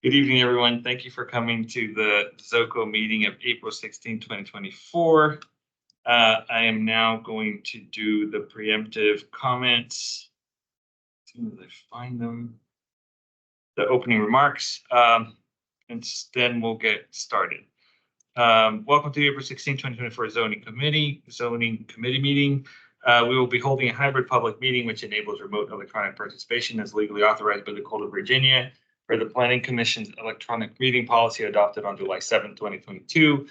Good evening, everyone. Thank you for coming to the ZOCO meeting of April 16, 2024. I am now going to do the preemptive comments. As soon as I find them, the opening remarks, and then we'll get started. Welcome to the April 16, 2024 Zoning Committee meeting. We will be holding a hybrid public meeting which enables remote electronic participation as legally authorized by the Code of Virginia for the Planning Commission's electronic meeting policy adopted on July 7, 2022.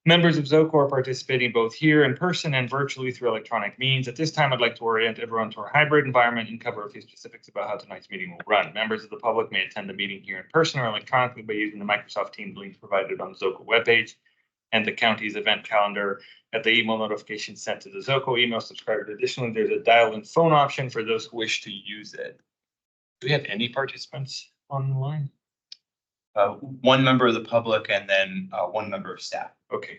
Members of ZOCO are participating both here in person and virtually through electronic means. At this time, I'd like to orient everyone to our hybrid environment and cover a few specifics about how tonight's meeting will run. Members of the public may attend the meeting here in person or electronically by using the Microsoft Teams link provided on the ZOCO webpage and the county's event calendar at the email notification sent to the ZOCO email subscriber. Additionally, there's a dial-in phone option for those who wish to use it. Do we have any participants online? One member of the public and then one member of staff. Okay.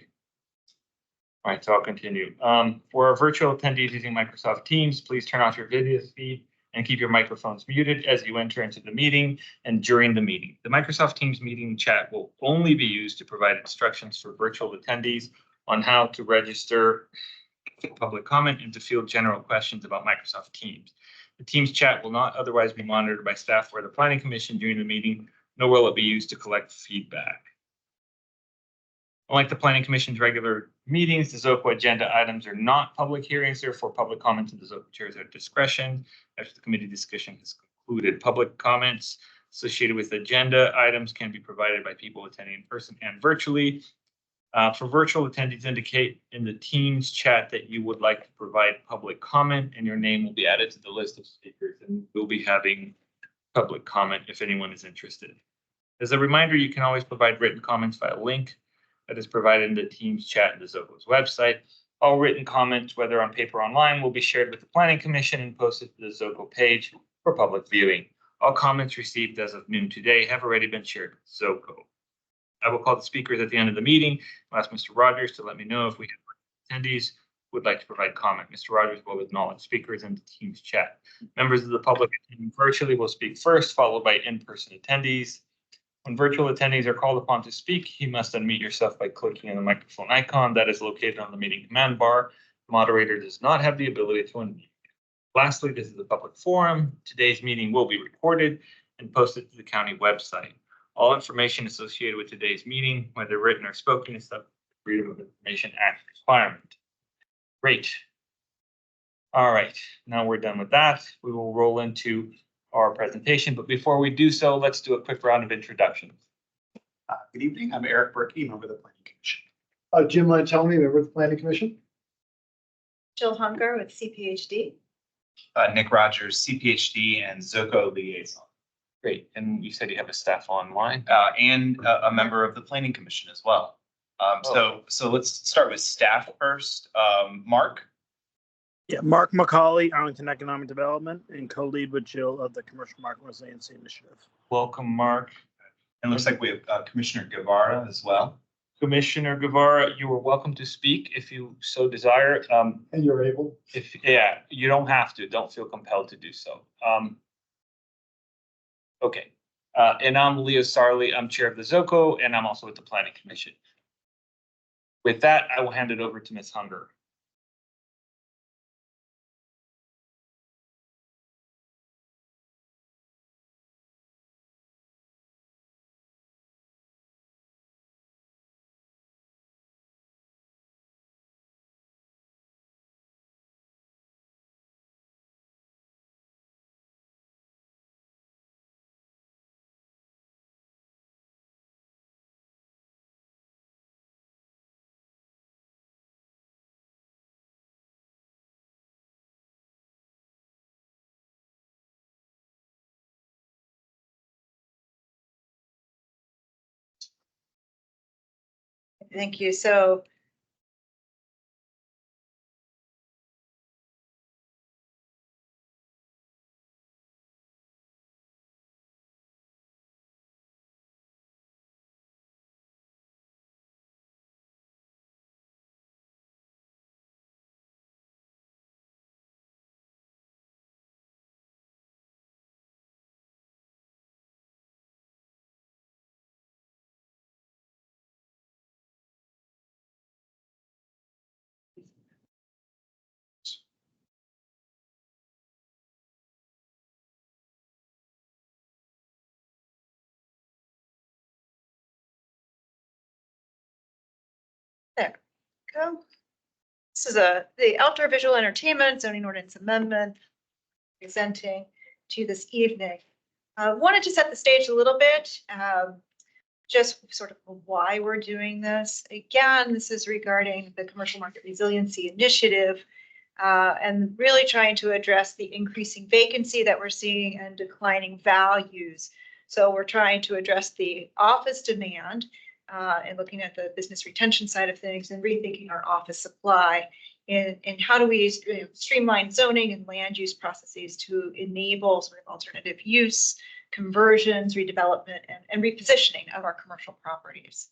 All right, so I'll continue. For our virtual attendees using Microsoft Teams, please turn off your video feed and keep your microphones muted as you enter into the meeting and during the meeting. The Microsoft Teams meeting chat will only be used to provide instructions for virtual attendees on how to register public comment and to field general questions about Microsoft Teams. The Teams chat will not otherwise be monitored by staff or the Planning Commission during the meeting, nor will it be used to collect feedback. Unlike the Planning Commission's regular meetings, the ZOCO agenda items are not public hearings, therefore public comments in the ZOCO chairs at discretion. After the committee discussion has concluded, public comments associated with agenda items can be provided by people attending in person and virtually. For virtual attendees, indicate in the Teams chat that you would like to provide public comment, and your name will be added to the list of speakers, and we'll be having public comment if anyone is interested. As a reminder, you can always provide written comments via link that is provided in the Teams chat in the ZOCO's website. All written comments, whether on paper or online, will be shared with the Planning Commission and posted to the ZOCO page for public viewing. All comments received as of noon today have already been shared with ZOCO. I will call the speakers at the end of the meeting. I'll ask Mr. Rogers to let me know if we have attendees who would like to provide comment. Mr. Rogers will acknowledge speakers in the Teams chat. Members of the public attending virtually will speak first, followed by in-person attendees. When virtual attendees are called upon to speak, you must unmute yourself by clicking on the microphone icon that is located on the meeting command bar. The moderator does not have the ability to unmute. Lastly, this is a public forum. Today's meeting will be recorded and posted to the county website. All information associated with today's meeting, whether written or spoken, is subject to the Freedom of Information Act requirement. Great. All right, now we're done with that. We will roll into our presentation, but before we do so, let's do a quick round of introductions. Good evening. I'm Eric Berkey, member of the Planning Commission. Jim Lantelmi, member of the Planning Commission. Jill Hunker with CPHD. Nick Rogers, CPHD and ZOCO liaison. Great, and you said you have a staff online? And a member of the Planning Commission as well. So let's start with staff first. Mark. Yeah, Mark McCauley, Arlington Economic Development, and co-lead with Jill of the Commercial Market Resiliency Initiative. Welcome, Mark. And looks like we have Commissioner Guevara as well. Commissioner Guevara, you are welcome to speak if you so desire. And you're able. Yeah, you don't have to. Don't feel compelled to do so. Okay, and I'm Leo Sarley. I'm chair of the ZOCO, and I'm also with the Planning Commission. With that, I will hand it over to Ms. Hunger. Thank you. So go. This is the outdoor visual entertainment zoning ordinance amendment presenting to you this evening. Wanted to set the stage a little bit, just sort of why we're doing this. Again, this is regarding the Commercial Market Resiliency Initiative, and really trying to address the increasing vacancy that we're seeing and declining values. So we're trying to address the office demand and looking at the business retention side of things and rethinking our office supply and how do we streamline zoning and land use processes to enable sort of alternative use, conversions, redevelopment, and repositioning of our commercial properties.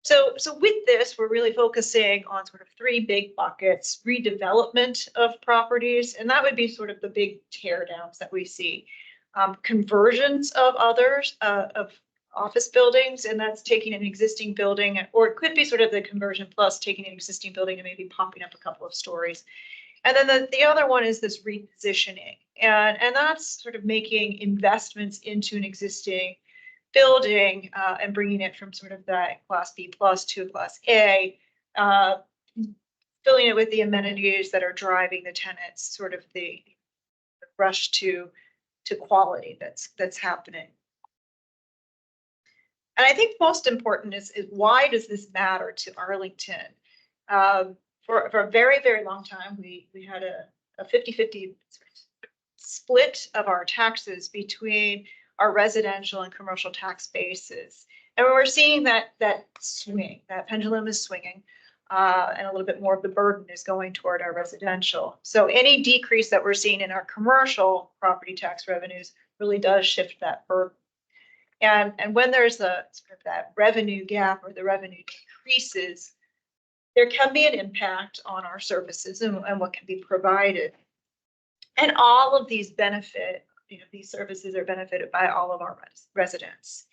So with this, we're really focusing on sort of three big buckets: redevelopment of properties, and that would be sort of the big tear downs that we see. Conversions of others, of office buildings, and that's taking an existing building, or it could be sort of the conversion plus taking an existing building and maybe popping up a couple of stories. And then the other one is this repositioning, and that's sort of making investments into an existing building and bringing it from sort of that class B plus to class A, filling it with the amenities that are driving the tenants, sort of the rush to quality that's happening. And I think most important is why does this matter to Arlington? For a very, very long time, we had a 50-50 split of our taxes between our residential and commercial tax bases. And we're seeing that swing, that pendulum is swinging, and a little bit more of the burden is going toward our residential. So any decrease that we're seeing in our commercial property tax revenues really does shift that burden. And when there's a sort of that revenue gap or the revenue decreases, there can be an impact on our services and what can be provided. And all of these benefit, these services are benefited by all of our residents.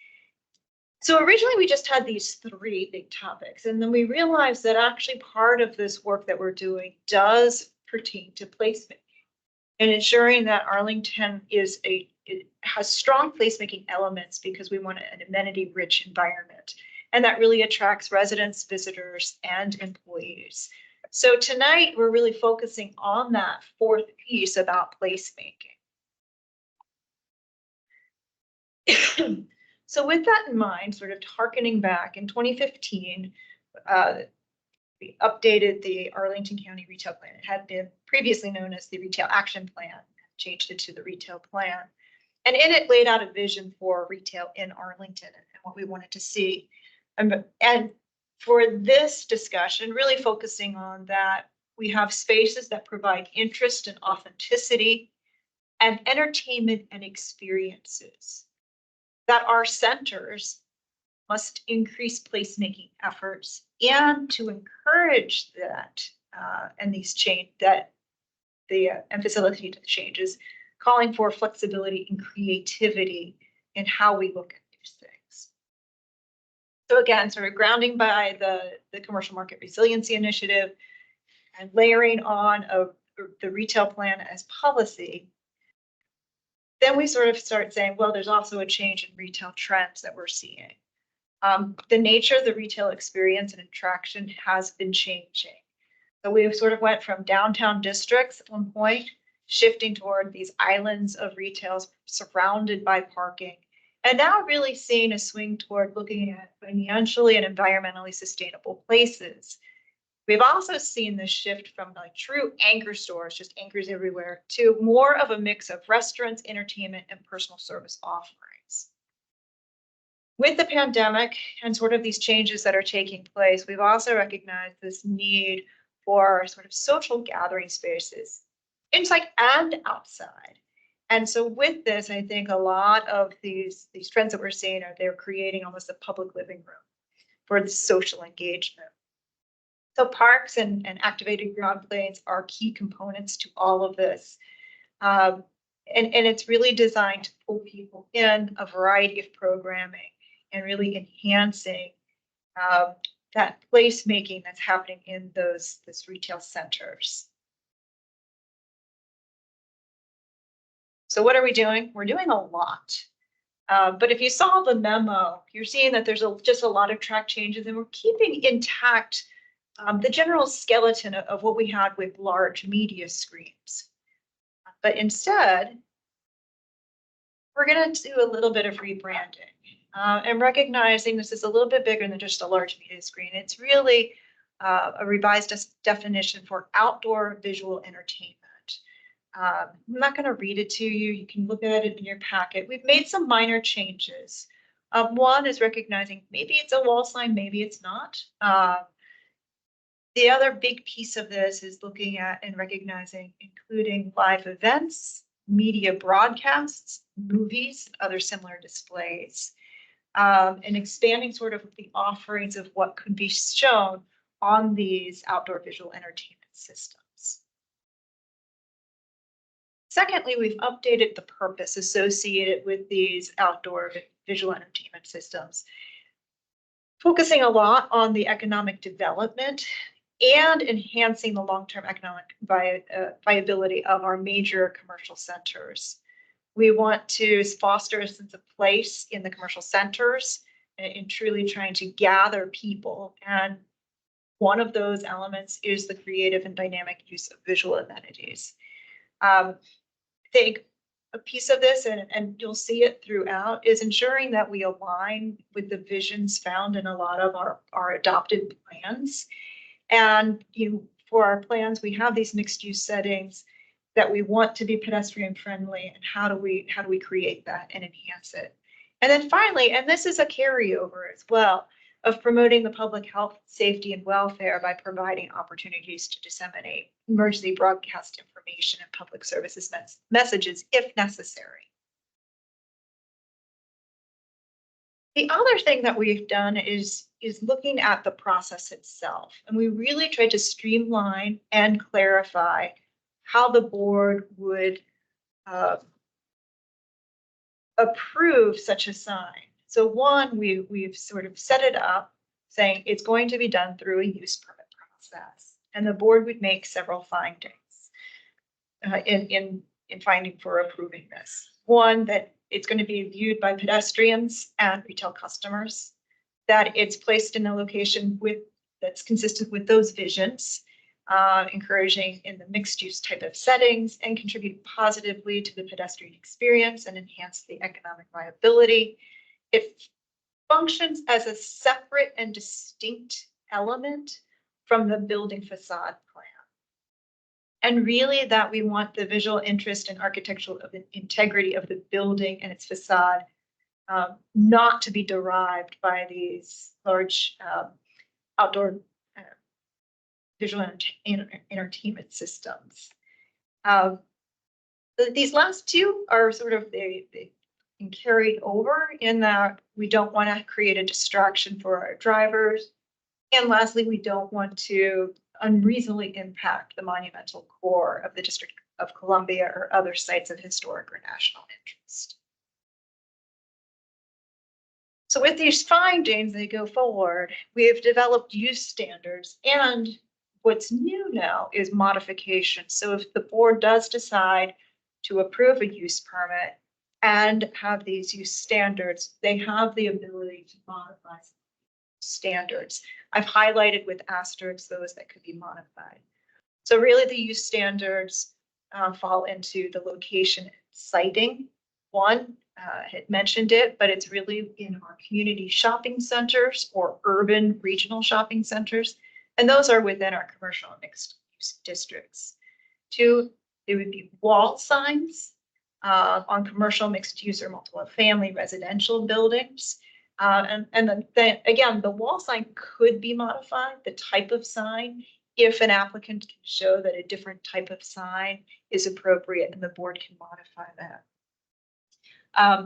So originally we just had these three big topics, and then we realized that actually part of this work that we're doing does pertain to placement and ensuring that Arlington it has strong placemaking elements because we want an amenity-rich environment, and that really attracts residents, visitors, and employees. So tonight we're really focusing on that fourth piece about placemaking. So with that in mind, sort of harkening back in 2015, we updated the Arlington County Retail Plan. It had been previously known as the Retail Action Plan, changed it to the Retail Plan. And in it laid out a vision for retail in Arlington and what we wanted to see. And for this discussion, really focusing on that, we have spaces that provide interest and authenticity and entertainment and experiences. That our centers must increase placemaking efforts and to encourage that and these and facilitate the changes, calling for flexibility and creativity in how we look at these things. So again, sort of grounding by the Commercial Market Resiliency Initiative and layering on the retail plan as policy, then we sort of start saying, well, there's also a change in retail trends that we're seeing. The nature of the retail experience and attraction has been changing. So we sort of went from downtown districts at one point, shifting toward these islands of retail surrounded by parking, and now really seeing a swing toward looking at financially and environmentally sustainable places. We've also seen this shift from like true anchor stores, just anchors everywhere, to more of a mix of restaurants, entertainment, and personal service offerings. With the pandemic and sort of these changes that are taking place, we've also recognized this need for sort of social gathering spaces, inside and outside. And so with this, I think a lot of these trends that we're seeing they're creating almost a public living room for the social engagement. So parks and activated ground planes are key components to all of this. And it's really designed to pull people in a variety of programming and really enhancing that placemaking that's happening in those retail centers. So what are we doing? We're doing a lot. But if you saw the memo, you're seeing that there's just a lot of track changes, and we're keeping intact the general skeleton of what we had with large media screens. But instead, we're going to do a little bit of rebranding and recognizing this is a little bit bigger than just a large media screen. It's really a revised definition for outdoor visual entertainment. I'm not going to read it to you. You can look at it in your packet. We've made some minor changes. One is recognizing maybe it's a wall sign, maybe it's not. The other big piece of this is looking at and recognizing, including live events, media broadcasts, movies, and other similar displays, and expanding sort of the offerings of what could be shown on these outdoor visual entertainment systems. Secondly, we've updated the purpose associated with these outdoor visual entertainment systems, focusing a lot on the economic development and enhancing the long-term economic viability of our major commercial centers. We want to foster a sense of place in the commercial centers and truly trying to gather people. And one of those elements is the creative and dynamic use of visual amenities. I think a piece of this, and you'll see it throughout, is ensuring that we align with the visions found in a lot of our adopted plans. And for our plans, we have these mixed use settings that we want to be pedestrian friendly, and how do we create that and enhance it? And then finally, and this is a carryover as well, of promoting the public health, safety, and welfare by providing opportunities to disseminate emergency broadcast information and public services messages if necessary. The other thing that we've done is looking at the process itself, and we really tried to streamline and clarify how the board would approve such a sign. So one, we've sort of set it up saying it's going to be done through a use permit process, and the board would make several findings in finding for approving this. One, that it's going to be viewed by pedestrians and retail customers, that it's placed in a location that's consistent with those visions, encouraging in the mixed use type of settings, and contribute positively to the pedestrian experience and enhance the economic viability. It functions as a separate and distinct element from the building facade plan. And really that we want the visual interest and architectural integrity of the building and its facade not to be derived by these large outdoor visual entertainment systems. These last two are sort of they carried over in that we don't want to create a distraction for our drivers. And lastly, we don't want to unreasonably impact the monumental core of the District of Columbia or other sites of historic or national interest. So with these findings, they go forward, we have developed use standards, and what's new now is modification. So if the board does decide to approve a use permit and have these use standards, they have the ability to modify standards. I've highlighted with asterisks those that could be modified. So really the use standards fall into the location and siting. One had mentioned it, but it's really in our community shopping centers or urban regional shopping centers. And those are within our commercial and mixed use districts. Two, there would be wall signs on commercial mixed use or multiple family residential buildings. And then again, the wall sign could be modified, the type of sign, if an applicant can show that a different type of sign is appropriate, and the board can modify that.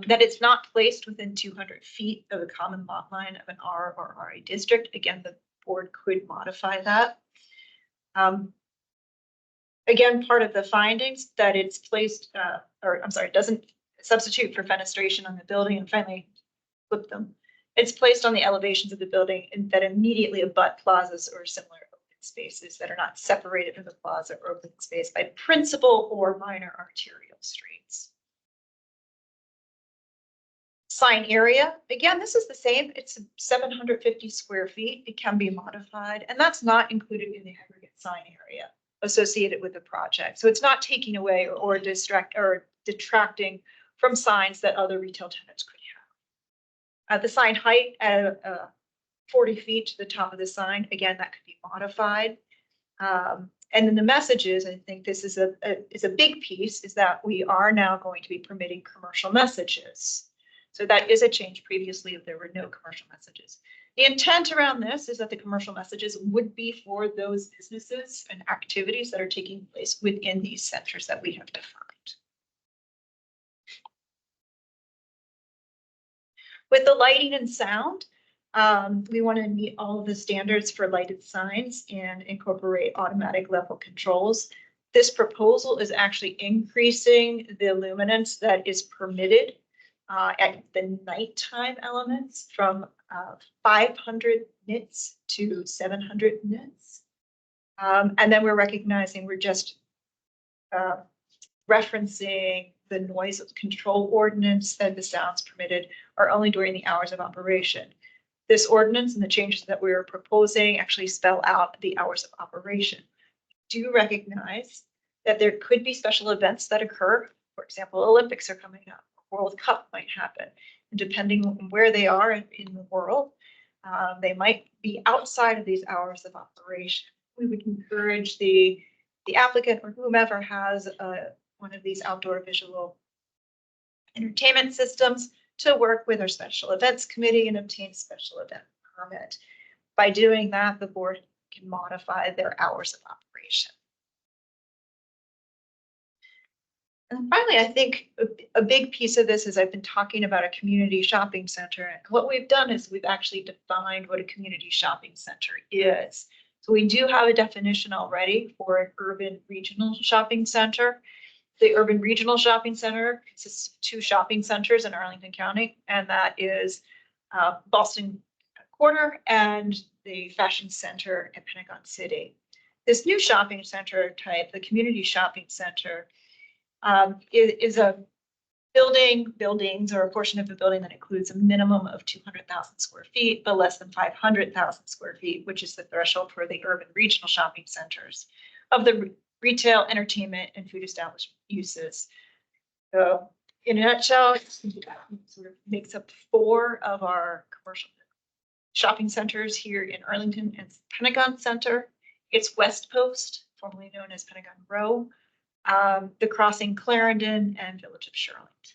That it's not placed within 200 feet of the common lot line of an R or RA district. Again, the board could modify that. Again, part of the findings that it's placed, it doesn't substitute for fenestration on the building, and finally flip them. It's placed on the elevations of the building that immediately abut plazas or similar open spaces that are not separated from the plaza or open space by principal or minor arterial streets. Sign area, again, this is the same. It's 750 square feet. It can be modified, and that's not included in the aggregate sign area associated with the project. So it's not taking away or detracting from signs that other retail tenants could have. The sign height at 40 feet to the top of the sign, again, that could be modified. And then the messages, I think this is a big piece, is that we are now going to be permitting commercial messages. So that is a change. Previously, there were no commercial messages. The intent around this is that the commercial messages would be for those businesses and activities that are taking place within these centers that we have defined. With the lighting and sound, we want to meet all of the standards for lighted signs and incorporate automatic level controls. This proposal is actually increasing the luminance that is permitted at the nighttime elements from 500 nits to 700 nits. And then we're recognizing we're just referencing the noise control ordinance that the sounds permitted are only during the hours of operation. This ordinance and the changes that we are proposing actually spell out the hours of operation. Do recognize that there could be special events that occur. For example, Olympics are coming up, World Cup might happen. And depending on where they are in the world, they might be outside of these hours of operation. We would encourage the applicant or whomever has one of these outdoor visual entertainment systems to work with our special events committee and obtain special event permit. By doing that, the board can modify their hours of operation. And finally, I think a big piece of this is I've been talking about a community shopping center. And what we've done is we've actually defined what a community shopping center is. So we do have a definition already for an urban regional shopping center. The urban regional shopping center consists of 2 shopping centers in Arlington County, and that is Boston Corner and the Fashion Center in Pentagon City. This new shopping center type, the community shopping center, is a buildings or a portion of the building that includes a minimum of 200,000 square feet, but less than 500,000 square feet, which is the threshold for the urban regional shopping centers of the retail, entertainment, and food establishment uses. So in a nutshell, it sort of makes up 4 of our commercial shopping centers here in Arlington and Pentagon Center. It's West Post, formerly known as Pentagon Row, the Crossing Clarendon, and Village of Shirlington.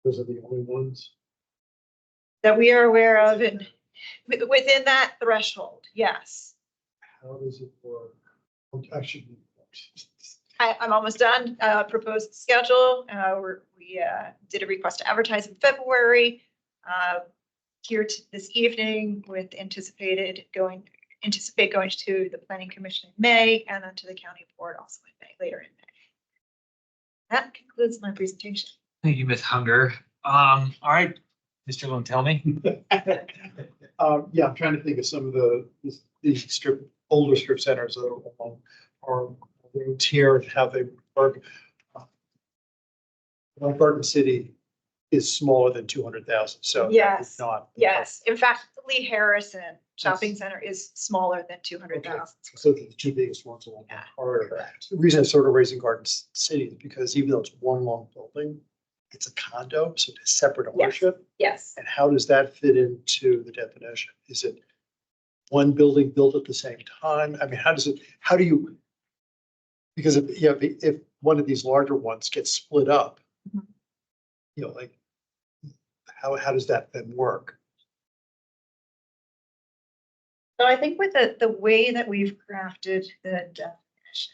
Those are the only ones. That we are aware of, and within that threshold, yes. How does it work? Actually, I'm almost done. Proposed schedule. We did a request to advertise in February. Here this evening with anticipate going to the Planning Commission in May and then to the County Board also in May, later in May. That concludes my presentation. Thank you, Ms. Hunger. All right, Mr. Lone, tell me. Yeah, I'm trying to think of some of these older strip centers that are roads here and how they work. Garden City is smaller than 200,000, so Yes. it's not. Yes, in fact, Lee Harrison Shopping Center is smaller than 200,000. So the 2 biggest ones along the Yeah, corridor. correct. The reason I'm sort of raising Garden City is because even though it's one long building, it's a condo, so it's separate ownership. Yes. And how does that fit into the definition? Is it one building built at the same time? I mean, how do you, because if one of these larger ones gets split up, Mhm. like, how does that then work? So I think with the way that we've crafted the definition,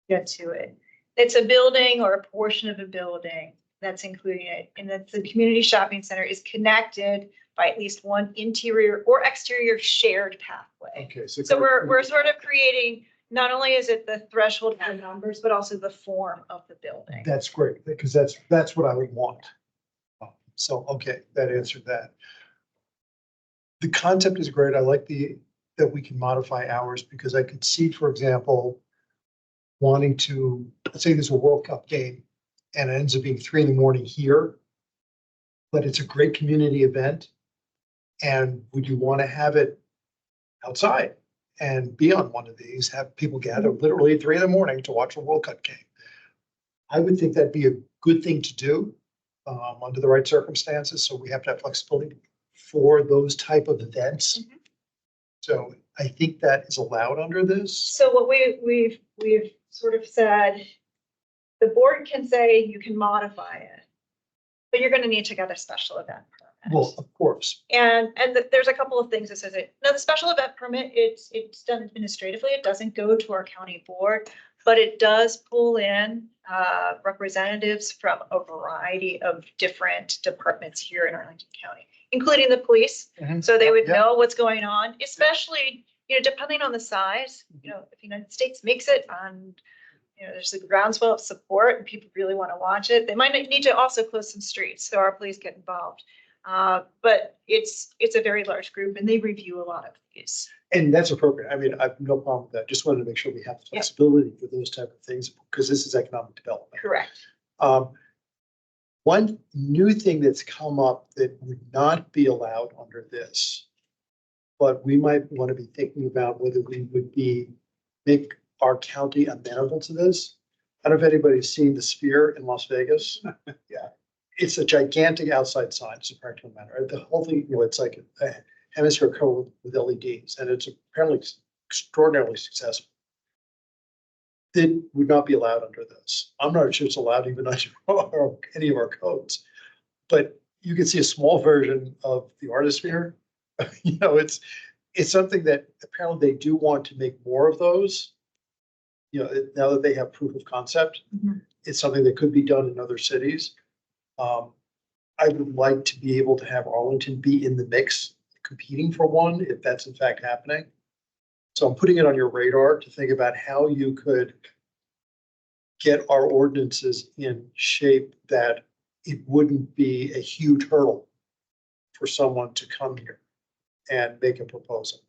get to it. It's a building or a portion of a building that's including it, and that the community shopping center is connected by at least one interior or exterior shared pathway. Okay, So we're sort of creating, not only is it the threshold for numbers, but also the form of the building. That's great, because that's what I would want. So, okay, that answered that. The concept is great. I like that we can modify hours, because I could see, for example, wanting to, let's say there's a World Cup game and it ends up being 3 a.m. here, but it's a great community event. And would you want to have it outside and be on one of these, have people gather literally at 3 a.m. to watch a World Cup game? I would think that'd be a good thing to do under the right circumstances. So we have to have flexibility for those type of events. Mhm. So I think that is allowed under this. So what we've sort of said, the board can say you can modify it, but you're gonna need to get a special event permit. Well, of course. And there's a couple of things that says it. Now, the special event permit, it's done administratively. It doesn't go to our county board, but it does pull in representatives from a variety of different departments here in Arlington County, including the police. Mhm. So they would Yeah. know what's going on, especially, depending on the size, if the United States makes it on, there's a groundswell of support and people really want to watch it. They might need to also close some streets, so our police get involved. But it's a very large group and they review a lot of these. And that's appropriate. I mean, I've no problem with that. Just wanted to make sure we have flexibility for those type of things because this is economic development. Correct. One new thing that's come up that would not be allowed under this, but we might want to be thinking about whether we would make our county amenable to this. I don't know if anybody's seen the Sphere in Las Vegas. Yeah. It's a gigantic outside sign, it's a practical matter. The whole thing, it's like a hemisphere covered with LEDs, and it's apparently extraordinarily successful. It would not be allowed under this. I'm not sure it's allowed even under any of our codes. But you can see a small version of the Artisphere. It's something that apparently they do want to make more of those. Now that they have proof of concept, Mhm. it's something that could be done in other cities. I would like to be able to have Arlington be in the mix, competing for one, if that's in fact happening. So I'm putting it on your radar to think about how you could get our ordinances in shape that it wouldn't be a huge hurdle for someone to come here and make a proposal.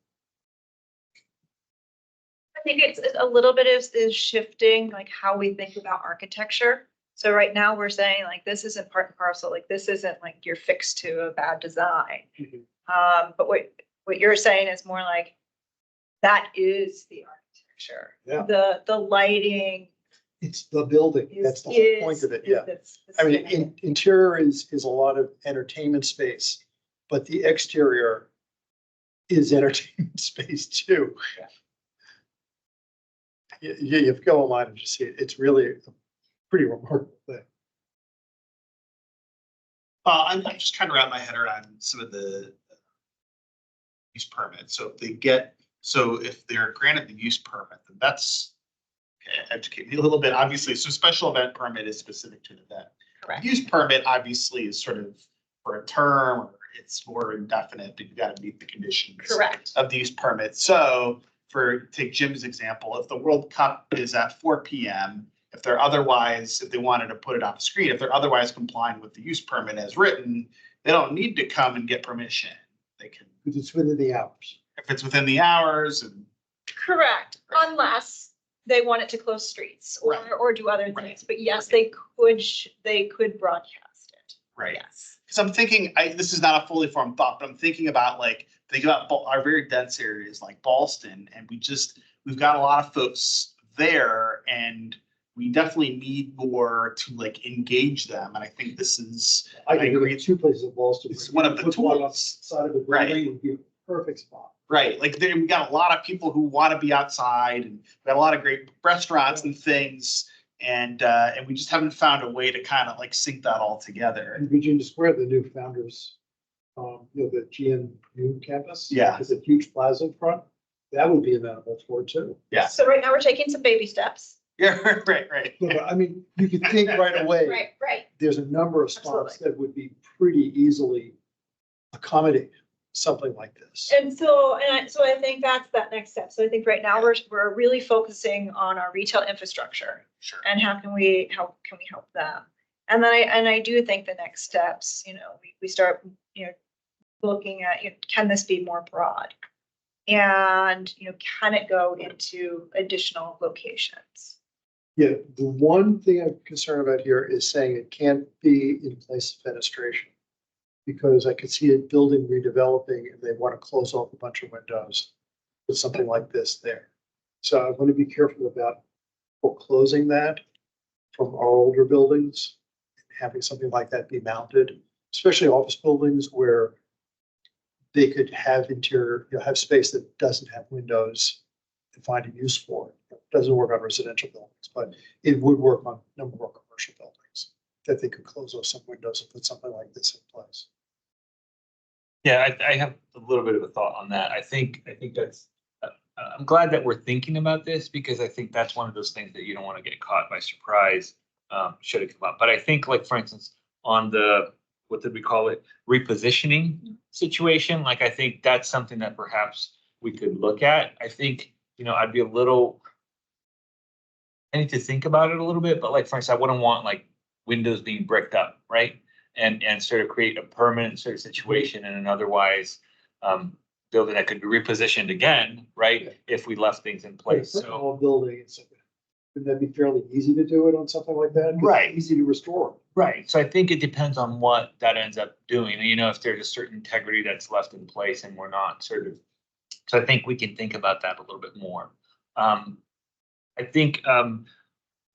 I think it's a little bit is shifting, like how we think about architecture. So right now we're saying like, this isn't part and parcel, like this isn't like you're fixed to a bad design. Mhm. But what you're saying is more like, that is the architecture. Yeah. The lighting It's the building. is. That's the whole point of it. Yeah. I mean, interior is a lot of entertainment space, but the exterior is entertainment space too. Yeah. You have to go online and just see it. It's really a pretty remarkable thing. I'm just trying to wrap my head around some of the use permits. So if they're granted the use permit, then that's, okay, educate me a little bit. Obviously, so special event permit is specific to an event. Correct. Use permit obviously is sort of for a term, or it's more indefinite, but you got to meet the conditions. Correct. Of the use permit. So take Jim's example, if the World Cup is at 4 p.m., if they wanted to put it on the screen, if they're otherwise complying with the use permit as written, they don't need to come and get permission. They can, Because it's within the hours. if it's within the hours and. Correct, unless they wanted to close streets Right. or do other things. Right. But yes, Right. they could broadcast it. Right. Yes. Because I'm thinking, this is not a fully formed thought, but I'm thinking about our very dense areas like Ballston, and we've got a lot of folks there, and we definitely need more to engage them. And I think this is, I agree. agree. Two places of Boston. It's one of the Put one on the tools. side of the Right. building would be a perfect spot. right, we got a lot of people who want to be outside, and we got a lot of great restaurants and things. And we just haven't found a way to kind of sync that all together. And Virginia Square, the new founders, the GNU campus. Yeah. It's a huge plaza in front. That would be amenable for it too. Yeah. So right now we're taking some baby steps. Yeah, right. No, but I mean, you could think right away. Right. There's a number of spots Absolutely. that would be pretty easily accommodate something like this. And so I think that's that next step. So I think right now we're really focusing on our retail infrastructure Sure. and how can we help them? And then I do think the next steps, we start, looking at, can this be more broad? And, can it go into additional locations? Yeah, the one thing I'm concerned about here is saying it can't be in place of fenestration. Because I could see a building redeveloping and they want to close off a bunch of windows with something like this there. So I want to be careful about foreclosing that from our older buildings, having something like that be mounted, especially office buildings where they could have interior, have space that doesn't have windows and find a use for it. It doesn't work on residential buildings, but it would work on a number of commercial buildings that they could close off some windows and put something like this in place. Yeah, I have a little bit of a thought on that. I think that's, I'm glad that we're thinking about this because I think that's one of those things that you don't want to get caught by surprise, should it come up. But I think like, for instance, on the, what did we call it? Repositioning situation, like, I think that's something that perhaps we could look at. I think, I'd be I need to think about it a little bit, but like, for instance, I wouldn't want like windows being bricked up, right? And sort of create a permanent sort of situation in an otherwise building that could be repositioned again, right? If we left things in place. Like, So, all building, wouldn't that be fairly easy to do it on something like that? 'Cause it's Right. Easy to restore. right. So I think it depends on what that ends up doing. If there's a certain integrity that's left in place and we're not sort of, so I think we can think about that a little bit more. I think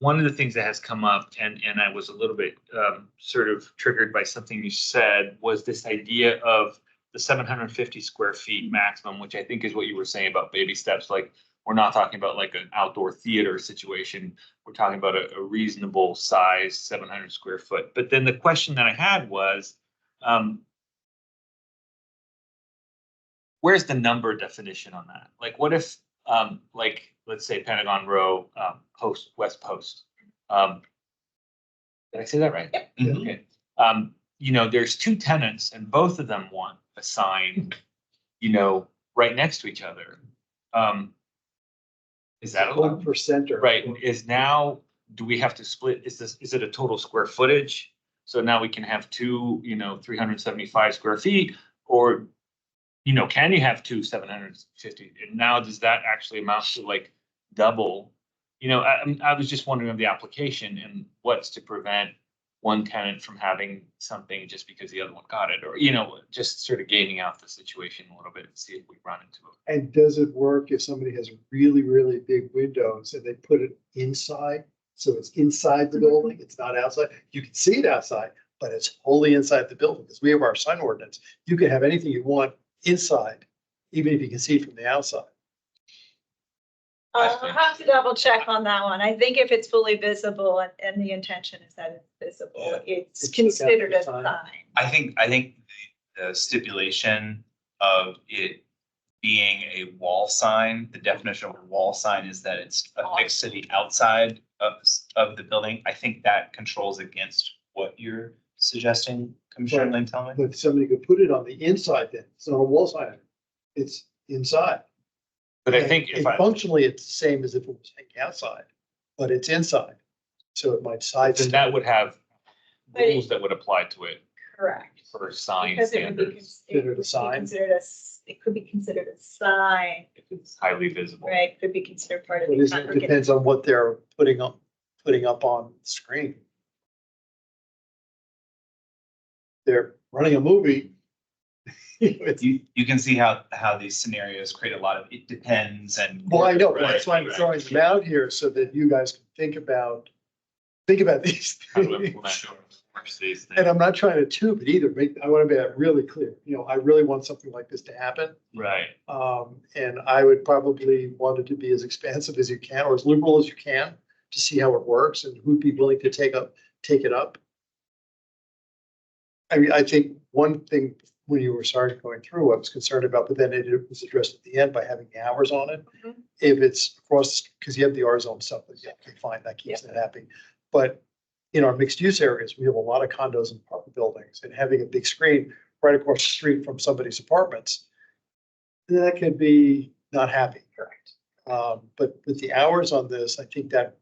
one of the things that has come up, and I was a little bit sort of triggered by something you said, was this idea of the 750 square feet maximum, which I think is what you were saying about baby steps. Like, we're not talking about like an outdoor theater situation. We're talking about a reasonable size, 700 square foot. But then the question that I had was, where's the number definition on that? Like, what if, like, let's say Pentagon Row, West Post. Did I say that right? Mhm. Okay. There's two tenants and both of them want a sign, right next to each other. Is that allowed? 1% or. Right, do we have to split, is it a total square footage? So now we can have two, 375 square feet, or, can you have two 750? And now does that actually amount to like double? I was just wondering of the application and what's to prevent one tenant from having something just because the other one got it, or, just sort of gaming out the situation a little bit and see if we run into it. And does it work if somebody has really, really big windows and they put it inside? So it's inside the building, it's not outside. You can see it outside, but it's wholly inside the building because we have our sign ordinance. You can have anything you want inside, even if you can see it from the outside. I'll have to double check on that one. I think if it's fully visible and the intention is that it's visible, it's It's considered a a sign. sign. I think the stipulation of it being a wall sign, the definition of a wall sign is that it's affixed to the outside of the building. I think that controls against what you're suggesting, Commissioner Right. Lintelman. But somebody could put it on the inside then. It's not a wall sign. It's inside. But I think if Functionally, it's the same as if it was hanging outside, but it's inside. So it might size. then that would have But it- rules that would apply to it Correct. for sign Because it would be, standards. Considered a sign? it could be considered a sign, If it's highly visible. right? Could be considered part of But the. it congregate. depends on what they're putting up on the screen. They're running a movie. It's- You can see how these scenarios create a lot of, it depends and. Well, I know, but Right, that's why I'm right. throwing them out here so that you guys can think about these How to things. implement these things. And I'm not trying to tube it either. I want to be really clear. I really want something like this to happen. Right. And I would probably want it to be as expansive as you can, or as liberal as you can, to see how it works and who'd be willing to take it up. I mean, I think one thing when you were going through, I was concerned about, but then it was addressed at the end by having the hours on it. Mhm. If it's across, because you have the R zone stuff, but yeah, okay, fine, that keeps it happy. But in our mixed use areas, we have a lot of condos and apartment buildings, and having a big screen right across the street from somebody's apartments, that could be not happy. Correct. But with the hours on this, I think that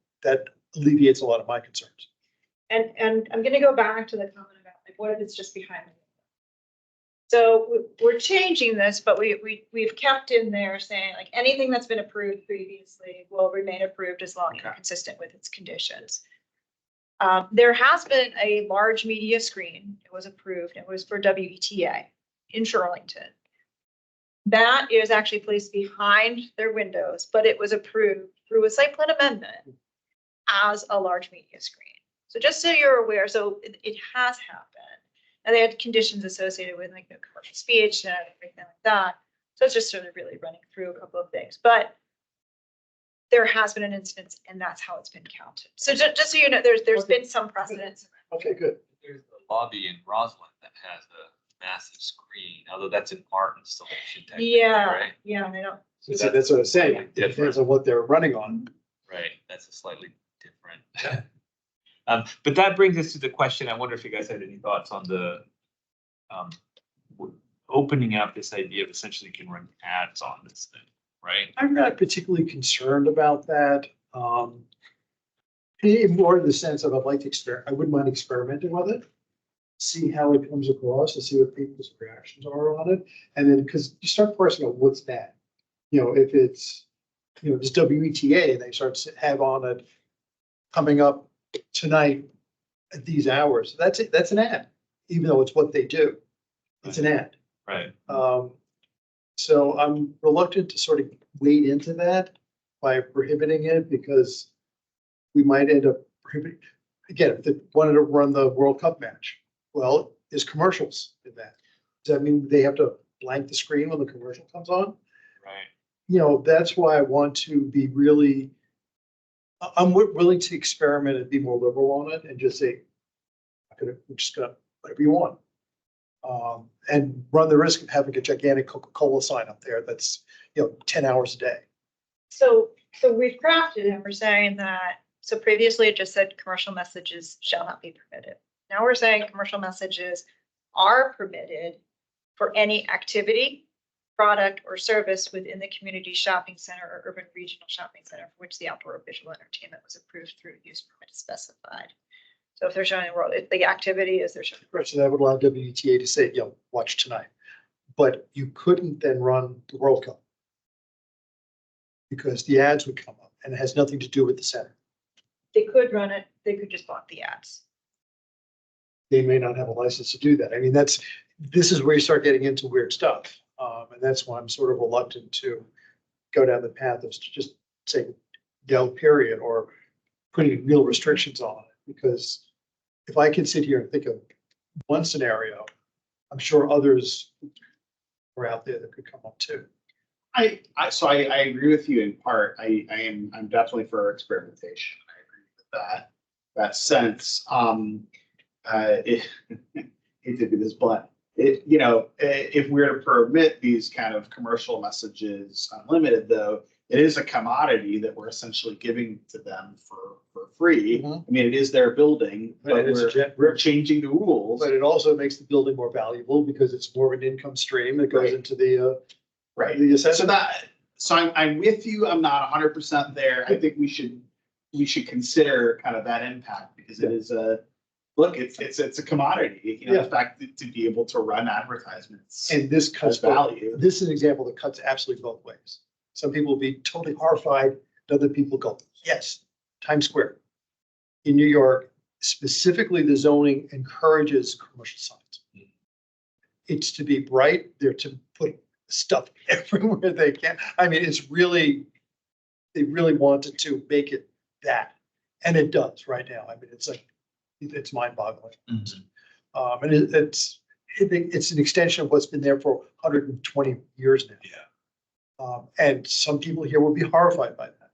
alleviates a lot of my concerns. And I'm gonna go back to the comment about like, what if it's just behind the window? So we're changing this, but we've kept in there saying like anything that's been approved previously will remain approved as long as Okay. consistent with its conditions. There has been a large media screen. It was approved. It was for WETA in Arlington. That is actually placed behind their windows, but it was approved through a site plan amendment as a large media screen. So just so you're aware, so it has happened. And they had conditions associated with like no commercial speech and everything like that. So it's just sort of really running through a couple of things, but there has been an instance and that's how it's been counted. So just so you know, there's Okay. been some precedence. Okay, good. There's the lobby in Roslyn that has a massive screen, although that's an art installation technically, Yeah, right? yeah, I know. So that's what I'm saying. It Different. depends on what they're running on. Right, that's a slightly different. But that brings us to the question. I wonder if you guys had any thoughts on the opening up this idea of essentially you can run ads on this thing, right? I'm not particularly concerned about that. More in the sense of I'd like to I wouldn't mind experimenting with it. See how it comes across and see what people's reactions are on it. And then, because you start parsing out what's bad. If it's, just WETA, and they start to have on it coming up tonight at these hours, that's it, that's an ad, even though it's what they do. It's an ad. Right. So I'm reluctant to sort of wade into that by prohibiting it because we might end up prohibiting, again, if they wanted to run the World Cup match, well, there's commercials in that. Does that mean they have to blank the screen when the commercial comes on? Right. That's why I want to be really, I'm willing to experiment and be more liberal on it and just say, we're just gonna, whatever you want. And run the risk of having a gigantic Coca-Cola sign up there that's, 10 hours a day. So we've crafted and we're saying that, so previously it just said commercial messages shall not be permitted. Now we're saying commercial messages are permitted for any activity, product or service within the community shopping center or urban regional shopping center for which the outdoor visual entertainment was approved through use permit specified. So if they're showing the world, if the activity is they're showing. Right, so that would allow WTA to say, watch tonight. But you couldn't then run the World Cup because the ads would come up and it has nothing to do with the center. They could run it, they could just block the ads. They may not have a license to do that. I mean, this is where you start getting into weird stuff. And that's why I'm sort of reluctant to go down the path of just saying no, period, or putting real restrictions on it. Because if I can sit here and think of one scenario, I'm sure others are out there that could come up too. I agree with you in part. I'm definitely for experimentation. I agree with that sense. Hate to be this blunt. If we're to permit these kind of commercial messages unlimited, though, it is a commodity that we're essentially giving to them for free. Mhm. I mean, it is their building, but And it's we're changing the rules. But it also makes the building more valuable because it's more of an income stream that goes Right. into the Right. the assessment. So I'm with you. I'm not 100% there. I think we should consider kind of that impact because it is it's a commodity. Yeah. The fact that to be able to run advertisements And this has cuts both. value. This is an example that cuts absolutely both ways. Some people will be totally horrified, and other people go, yes, Times Square. In New York, specifically the zoning encourages commercial signs. It's to be bright, they're to put stuff everywhere they can. I mean, they really wanted to make it that. And it does right now. I mean, it's mind boggling. And it's an extension of what's been there for 120 years now. Yeah. And some people here will be horrified by that,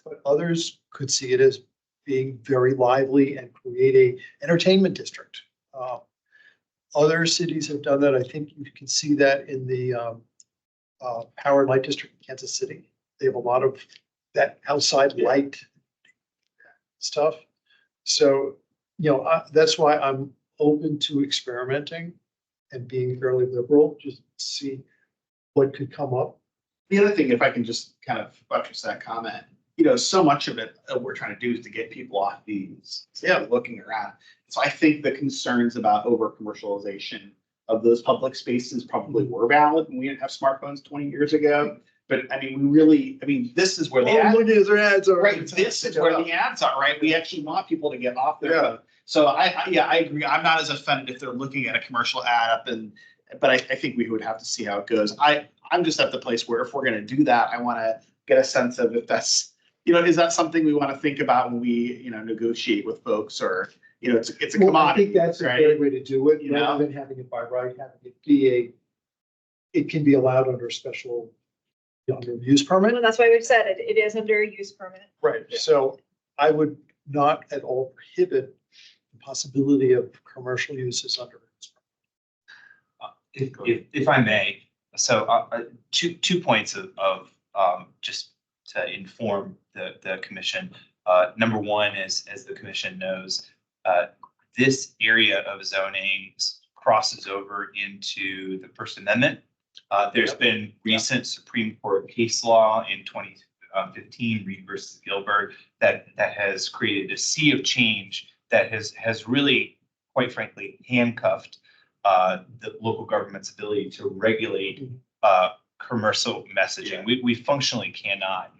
but others could see it as being very lively and create a entertainment district. Other cities have done that. I think you can see that in the Power and Light District in Kansas City. They have a lot of that outside light stuff. So, that's why I'm open to experimenting and being fairly liberal, just to see what could come up. The other thing, if I can just kind of buttress that comment, so much of it we're trying to do is to get people off these, looking around. So I think the concerns about over commercialization of those public spaces probably were valid when we didn't have smartphones 20 years ago. But I mean, this is where the Oh, ads, look at their ads are. right, this is where the ads are, right? We actually want people to get off their phone. So I agree. I'm not as offended if they're looking at a commercial ad up but I think we would have to see how it goes. I'm just at the place where if we're gonna do that, I wanna get a sense of if that's, is that something we wanna think about when we, negotiate with folks, or, it's a Well, I commodity, think that's a right? great way to do it, You know? rather than having it by right, having it be it can be allowed under special, under use permit. Well, that's why we've said it is under a use permit. Right, so I would not at all prohibit the possibility of commercial uses under. If I may, so two points of just to inform the commission. Number one is, as the commission knows, this area of zoning crosses over into the First Amendment. There's been recent Supreme Court case law in 2015, Reed versus Gilbert, that has created a sea of change that has really, quite frankly, handcuffed the local government's ability to regulate commercial messaging. We functionally cannot.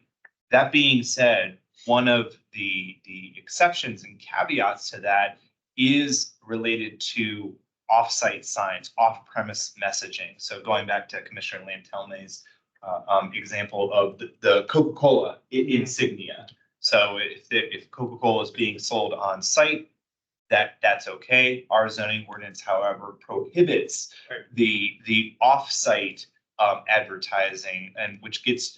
That being said, one of the exceptions and caveats to that is related to off-site signs, off-premise messaging. So going back to Commissioner Lantelme's example of the Coca-Cola insignia. So if Coca-Cola is being sold on site, that's okay. Our zoning ordinance, however, prohibits the off-site advertising, and which gets,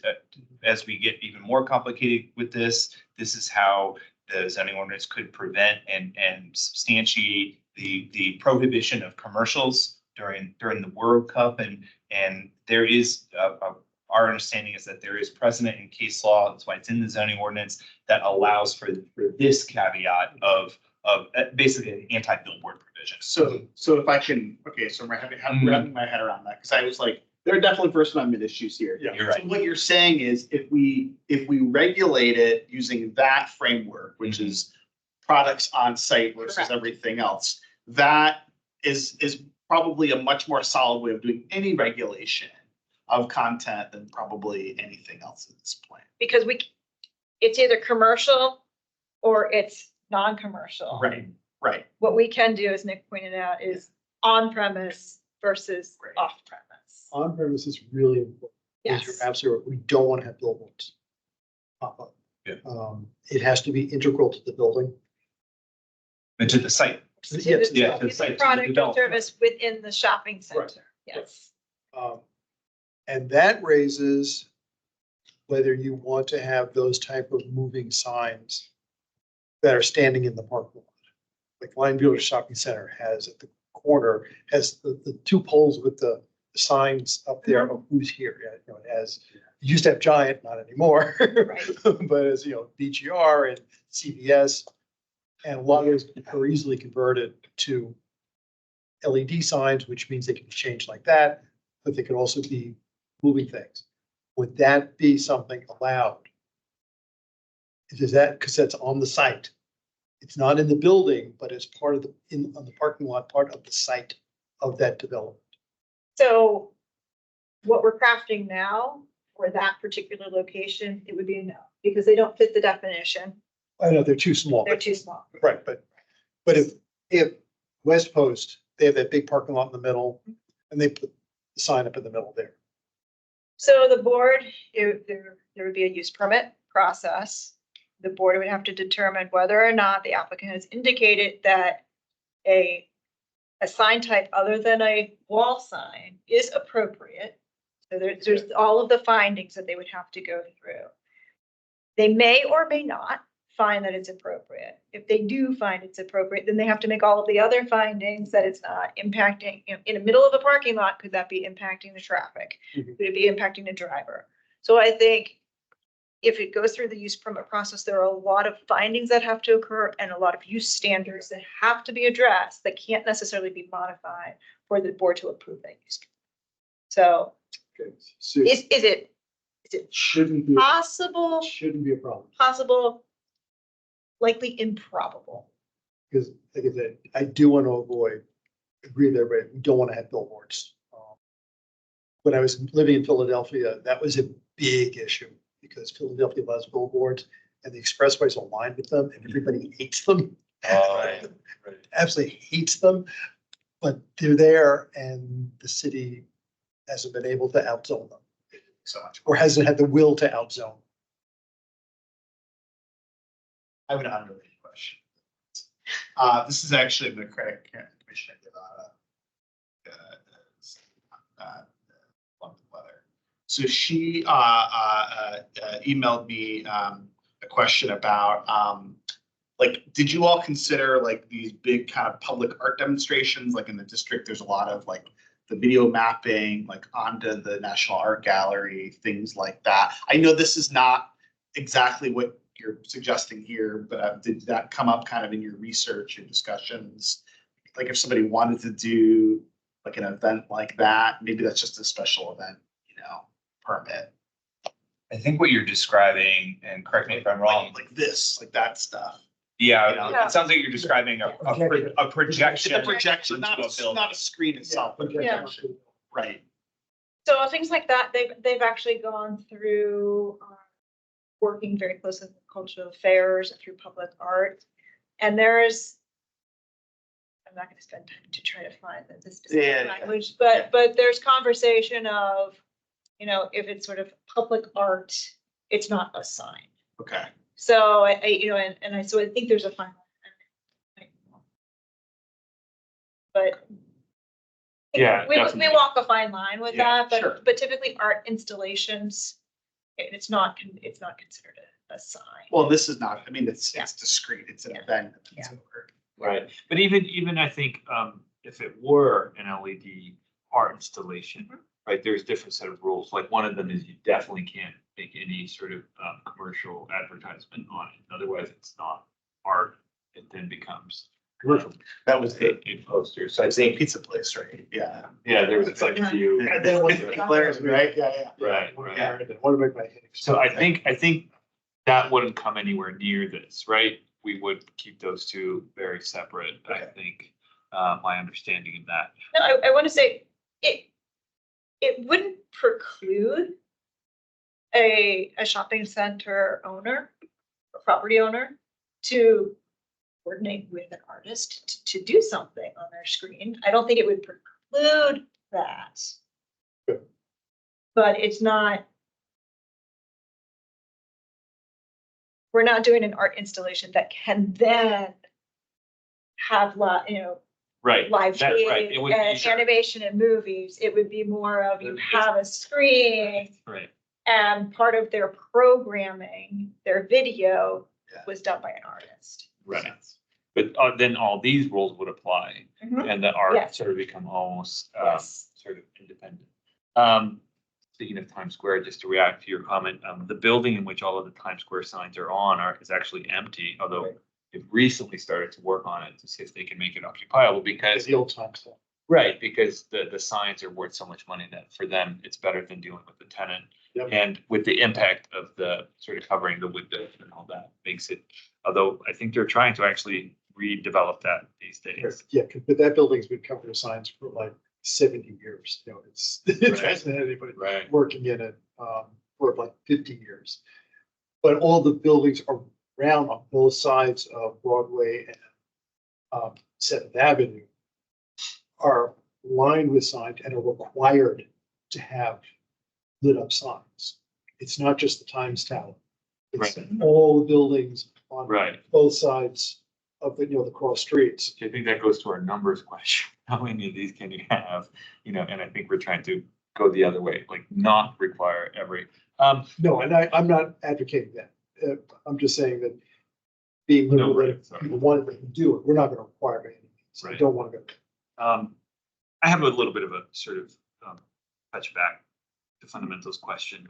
as we get even more complicated with this is how the zoning ordinance could prevent and substantiate the prohibition of commercials during the World Cup. And there is our understanding is that there is precedent in case law, that's why it's in the zoning ordinance, that allows for this caveat of basically an anti-billboard provision. So if I can, okay, so I'm wrapping my head around that, because I was like, there are definitely First Amendment issues here. Yeah. You're right. So what you're saying is if we regulate it using that framework, which is products on site versus Correct. everything else, that is probably a much more solid way of doing any regulation of content than probably anything else at this point. Because it's either commercial or it's non-commercial. Right. What we can do, as Nick pointed out, is on-premise versus Right. off-premise. On premise is really important. Yes, Yes. you're absolutely right. We don't want to have billboards pop up. Yeah. It has to be integral to the building. And to the site. Yeah, to the Yeah, site. to the It's site, a to the product or development. service within the shopping Right. center. Yes. And that raises whether you want to have those type of moving signs that are standing in the parking lot. Like Line Builder Shopping Center has at the corner, has the two poles with the signs up there of who's here. Yeah, it has, it used to have Giant, not anymore. Right. But as BGR and CVS, and a lot of those are easily converted to LED signs, which means they can be changed like that, but they could also be moving things. Would that be something allowed? Is that, because that's on the site? It's not in the building, but it's part of on the parking lot, part of the site of that development. So what we're crafting now for that particular location, it would be a no, because they don't fit the definition. I know they're too small. They're too small. Right, but if West Post, they have that big parking lot in the middle, and they put the sign up in the middle there. So the board, there would be a use permit process. The board would have to determine whether or not the applicant has indicated that a sign type other than a wall sign is appropriate. So there's all of the findings that they would have to go through. They may or may not find that it's appropriate. If they do find it's appropriate, then they have to make all of the other findings that it's not impacting, in the middle of a parking lot, could that be impacting the traffic? Mhm. Could it be impacting the driver? So I think if it goes through the use permit process, there are a lot of findings that have to occur and a lot of use standards that have to be addressed that can't necessarily be modified for the board to approve that use. So Okay, so is it shouldn't be, possible, shouldn't be a problem, likely improbable? because like I said, I do want to avoid agree there, but we don't want to have billboards. When I was living in Philadelphia, that was a big issue because Philadelphia loves billboards and the expressways aligned with them and everybody hates them. Right. Absolutely hates them, but they're there and the city hasn't been able to outzone them So much. or hasn't had the will to outzone. I have an unrelated question. This is actually the credit commission weather. So she emailed me a question about like, did you all consider like these big kind of public art demonstrations? Like in the district, there's a lot of like the video mapping, like onto the National Art Gallery, things like that. I know this is not exactly what you're suggesting here, but did that come up kind of in your research and discussions? Like if somebody wanted to do like an event like that, maybe that's just a special event, permit. I think what you're describing, and correct me if I'm wrong, Like this, like that stuff. yeah, Yeah. it sounds like you're describing a projection. It's a projection, into not a building. not a screen itself, but a Yeah. projection. Right. So things like that, they've actually gone through working very closely with cultural affairs and through public art. And I'm not gonna spend time to try to find the specific Yeah. language, but there's conversation of, if it's sort of public art, it's not a sign. Okay. So I so I think there's a fine line. But Yeah, we definitely. walk a fine line with Yeah, that, sure. but typically art installations, it's not considered a sign. Well, this is not, I mean, it's Yeah. discrete, it's an Yeah. event. Yeah. Right, but even I think, if it were an LED art installation, right, there's different set of rules. Like one of them is you definitely can't make any sort of, commercial advertisement on it. Otherwise, it's not art. It then becomes commercial. That was the A poster. So I same think, pizza place, right? Yeah. yeah, there was like a few. And then one declares, right? Yeah, yeah. Right, Yeah. right. Want to make my head. So I think that wouldn't come anywhere near this, right? We would keep those two very separate, I think, my understanding of that. No, I want to say it wouldn't preclude a shopping center owner, or property owner, to coordinate with an artist to do something on their screen. I don't think it would preclude that. Good. But it's not. We're not doing an art installation that can then have Right. live that- right, feed it would be- and animation and movies. It would be more of you have a screen Right, and part of their programming, their video Yeah. was done by an artist. right. But then all these rules would apply and the art Yes. sort of become almost, Yes. sort of independent. Speaking of Times Square, just to react to your comment, the building in which all of the Times Square signs are on is actually empty, although Right. they've recently started to work on it to see if they can make it occupiable because, It's the old time stuff. right, because the signs are worth so much money that for them, it's better than dealing with the tenant. Yep. And with the impact of the sort of covering the windows and all that makes it, although I think they're trying to actually redevelop that these days. Yeah, but that building's been covered with signs for like 70 years. It hasn't had anybody Right. working in it for like 50 years. But all the buildings around on both sides of Broadway and 7th Avenue are lined with signs and are required to have lit up signs. It's not just the Times Tower. It's all the buildings on Right. both sides of the cross streets. I think that goes to our numbers question. How many of these can you have? And I think we're trying to go the other way, like not require every. No, and I'm not advocating that. I'm just saying that being No, liberal, right, if sorry. people want to do it, we're not going to require it. I Right. don't want to go. I have a little bit of a sort of touch back to fundamentals question.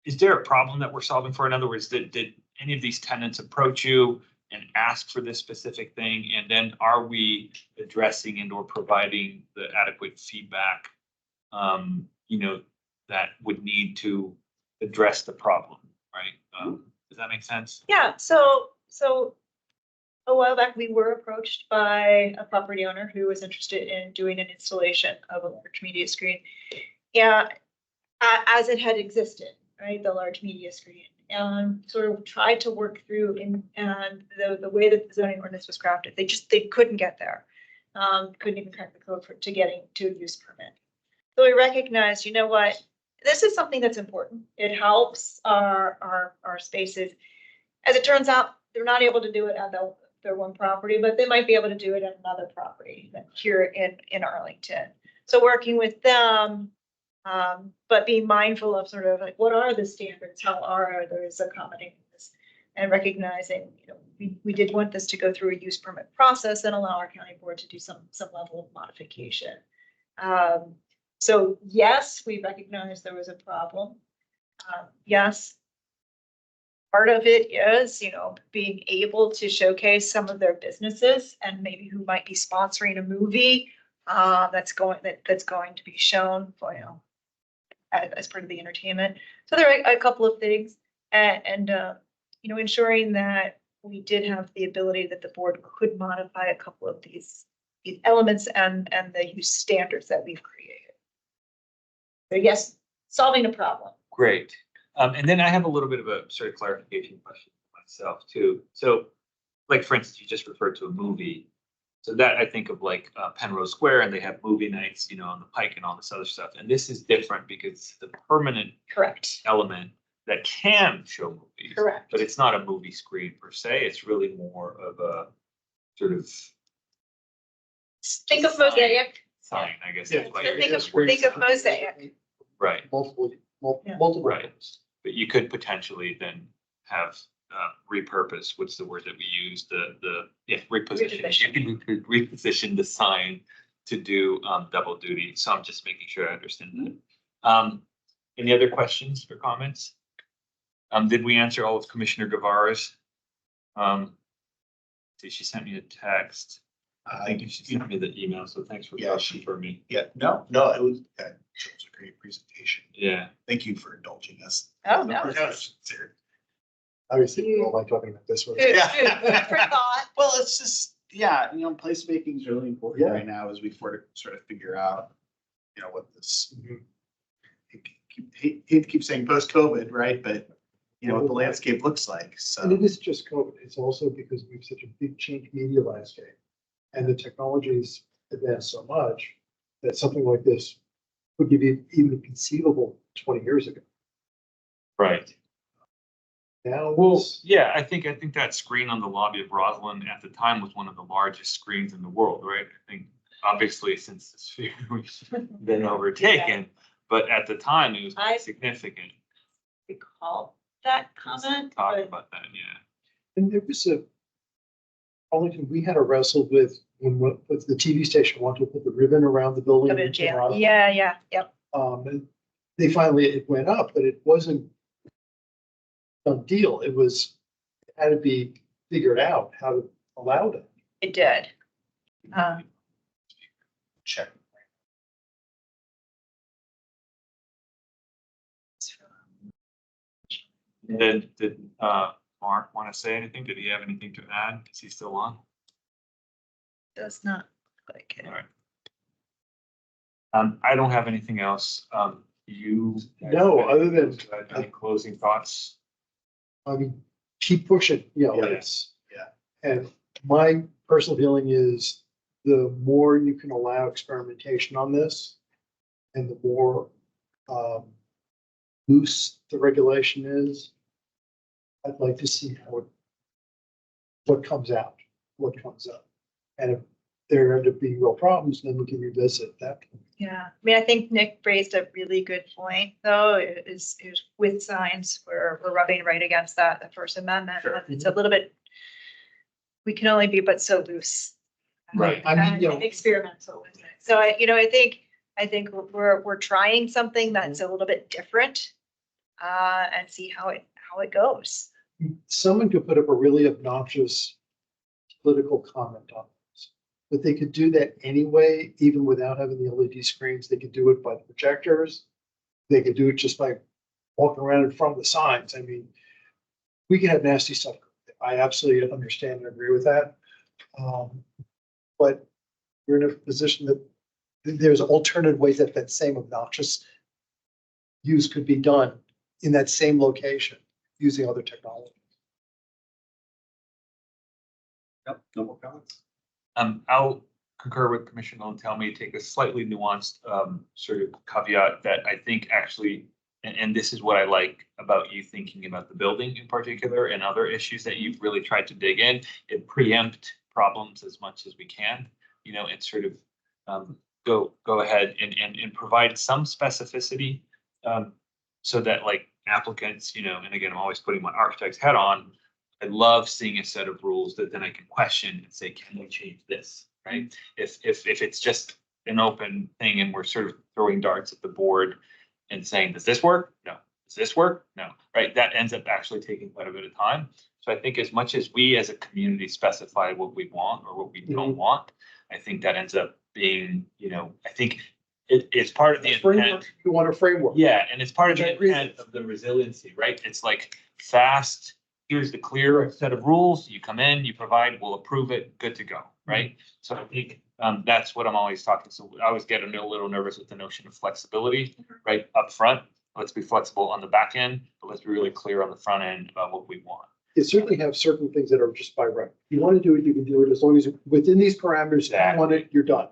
Is there a problem that we're solving for? In other words, did any of these tenants approach you and ask for this specific thing? And then are we addressing and or providing the adequate feedback, that would need to address the problem, right? Does that make sense? Yeah, so a a while back, we were approached by a property owner who was interested in doing an installation of a large media screen. Yeah, as it had existed, right, the large media screen, and sort of tried to work through and the way that the zoning ordinance was crafted, they couldn't get there. Couldn't even crack the code to getting to a use permit. So we recognized, you know what, this is something that's important. It helps our spaces. As it turns out, they're not able to do it at their one property, but they might be able to do it at another property here in Arlington. So working with them, but being mindful of sort of like, what are the standards? How are others accommodating this? And recognizing, you know, we did want this to go through a use permit process and allow our county board to do some level of modification. So yes, we recognize there was a problem. Yes, part of it is, you know, being able to showcase some of their businesses and maybe who might be sponsoring a movie that's going to be shown for, you know, as part of the entertainment. So there are a couple of things, and you know, ensuring that we did have the ability that the board could modify a couple of these elements and the use standards that we've created. So yes, solving a problem. Great. And then I have a little bit of a sort of clarification question for myself too. So like, for instance, you just referred to a movie. So that I think of like Penrose Square, and they have movie nights, you know, on the Pike and all this other stuff. And this is different because the permanent Correct. element that can show movies. Correct. But it's not a movie screen per se. It's really more of a sort of Think of Mosaic. sign, I guess. Yeah, is what Think you're of Mosaic. Right, Yeah. Multiple. right. But you could potentially then have repurpose, what's the word that we use? Reposition. You can reposition the sign to do double duty. So I'm just making sure I understand that. Any other questions or comments? Did we answer all of Commissioner Guevara's? See, she sent me a text. I think she sent me the email, so thanks for vouching for me. Yeah, no, it was a great presentation. Yeah. Thank you for indulging us. Oh, no. Obviously, we don't like talking about this one. Food Yeah. for thought. Well, it's just, yeah, you know, placemaking is really important Yeah. right now as we sort of figure out, you know, what this. Hate to keep saying post-COVID, right? But you know what the landscape looks like. And it So is just COVID. It's also because we have such a big change media landscape. And the technology's advanced so much that something like this would be even conceivable 20 years ago. Right. Now, Well, yeah, I think that screen on the lobby of Roslyn at the time was one of the largest screens in the world, right? I think obviously since this fear we've been overtaken, but at the time it was quite significant. Recall that comment. Talk but- about that, yeah. and there was Arlington, we had to wrestle with when the TV station wanted to put the ribbon around the building. Go to jail. Yeah, yep. And they finally, it went up, but it wasn't a deal. It had to be figured out how to allow that. It did. check. And then did Mark want to say anything? Did he have anything to add? Is he still on? Does not look like it. All right. I don't have anything else. You? No, other than- Any closing thoughts? I mean, keep pushing, you know, Yeah. it's. Yeah. And my personal feeling is the more you can allow experimentation on this and the more loose the regulation is, I'd like to see what comes out, what comes up. And if there end up being real problems, then we can revisit that. Yeah, I mean, I think Nick raised a really good point, though, is with signs, we're rubbing right against that, the First Amendment. Sure. It's a little bit, we can only be but so loose. Right. I mean, you know, And experimental with it. So I think we're trying something that's a little bit different, and see how it goes. someone could put up a really obnoxious political comment on this, but they could do that anyway, even without having the LED screens. They could do it by the projectors. They could do it just by walking around in front of the signs. I mean, we can have nasty stuff. I absolutely understand and agree with that. But we're in a position that there's alternative ways that that same obnoxious use could be done in that same location using other technology. Yep, no more comments. I'll concur with Commissioner Lomtelme, take a slightly nuanced, sort of caveat that I think actually, and this is what I like about you thinking about the building in particular and other issues that you've really tried to dig in, it preempt problems as much as we can, you know, and sort of, go ahead and provide some specificity, so that like applicants, you know, and again, I'm always putting my architect's hat on. I love seeing a set of rules that then I can question and say, can we change this, right? If it's just an open thing and we're sort of throwing darts at the board and saying, does this work? No. Does this work? No, right? That ends up actually taking quite a bit of time. So I think as much as we as a community specify what we want or what we don't want, I think that ends up being, you know, I think it's part of the intent. You want a framework. Yeah, and it's part of Which I the agree intent of the resiliency, right? It's like fast, here's the clear set of rules, you come in, you provide, we'll approve it, good to go, right? So I think that's what I'm always talking. So I always get a little nervous with the notion of flexibility, right? Up front, let's be flexible on the back end, but let's be really clear on the front end about what we want. You certainly have certain things that are just by right. If you want to do it, you can do it as long as within these parameters, you want it, you're done.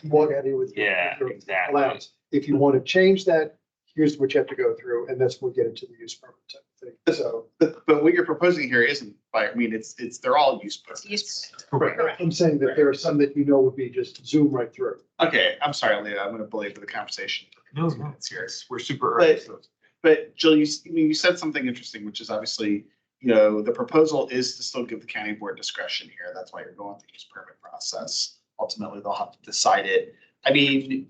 Walk out of here with. Yeah, your exactly. allowance. If you want to change that, here's what you have to go through, and that's when we get into the use permit type of thing. So, But what you're proposing here isn't by, I mean, they're all use permits. Correct. I'm saying that there are some that you know would be just zoom right through. Okay, I'm sorry, Leah, I'm gonna belabor the conversation. No, It's here. we're super early. So But Jill, you said something interesting, which is obviously, you know, the proposal is to still give the county board discretion here. That's why you're going through this permit process. Ultimately, they'll have to decide it. I mean,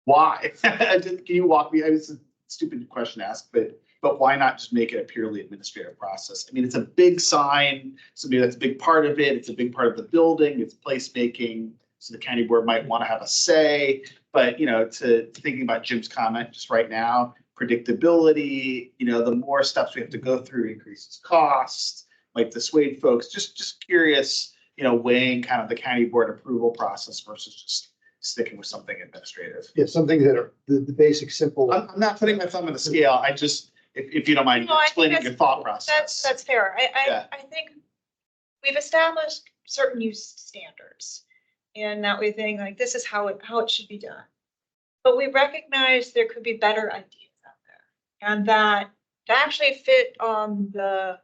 why? Can you walk me? It's a stupid question to ask, but why not just make it a purely administrative process? I mean, it's a big sign, so maybe that's a big part of it. It's a big part of the building. It's placemaking. So the county board might want to have a say, but you know, thinking about Jim's comment just right now, predictability, you know, the more steps we have to go through increases costs, might dissuade folks. Just curious, you know, weighing kind of the county board approval process versus just sticking with something administrative. Yeah, some things that are the basic, simple. I'm not putting my thumb on the scale. I just, if you don't mind No, I think explaining your thought process. That's fair. Yeah. I think we've established certain use standards and that we think like this is how it should be done. But we recognize there could be better ideas out there and that to actually fit on the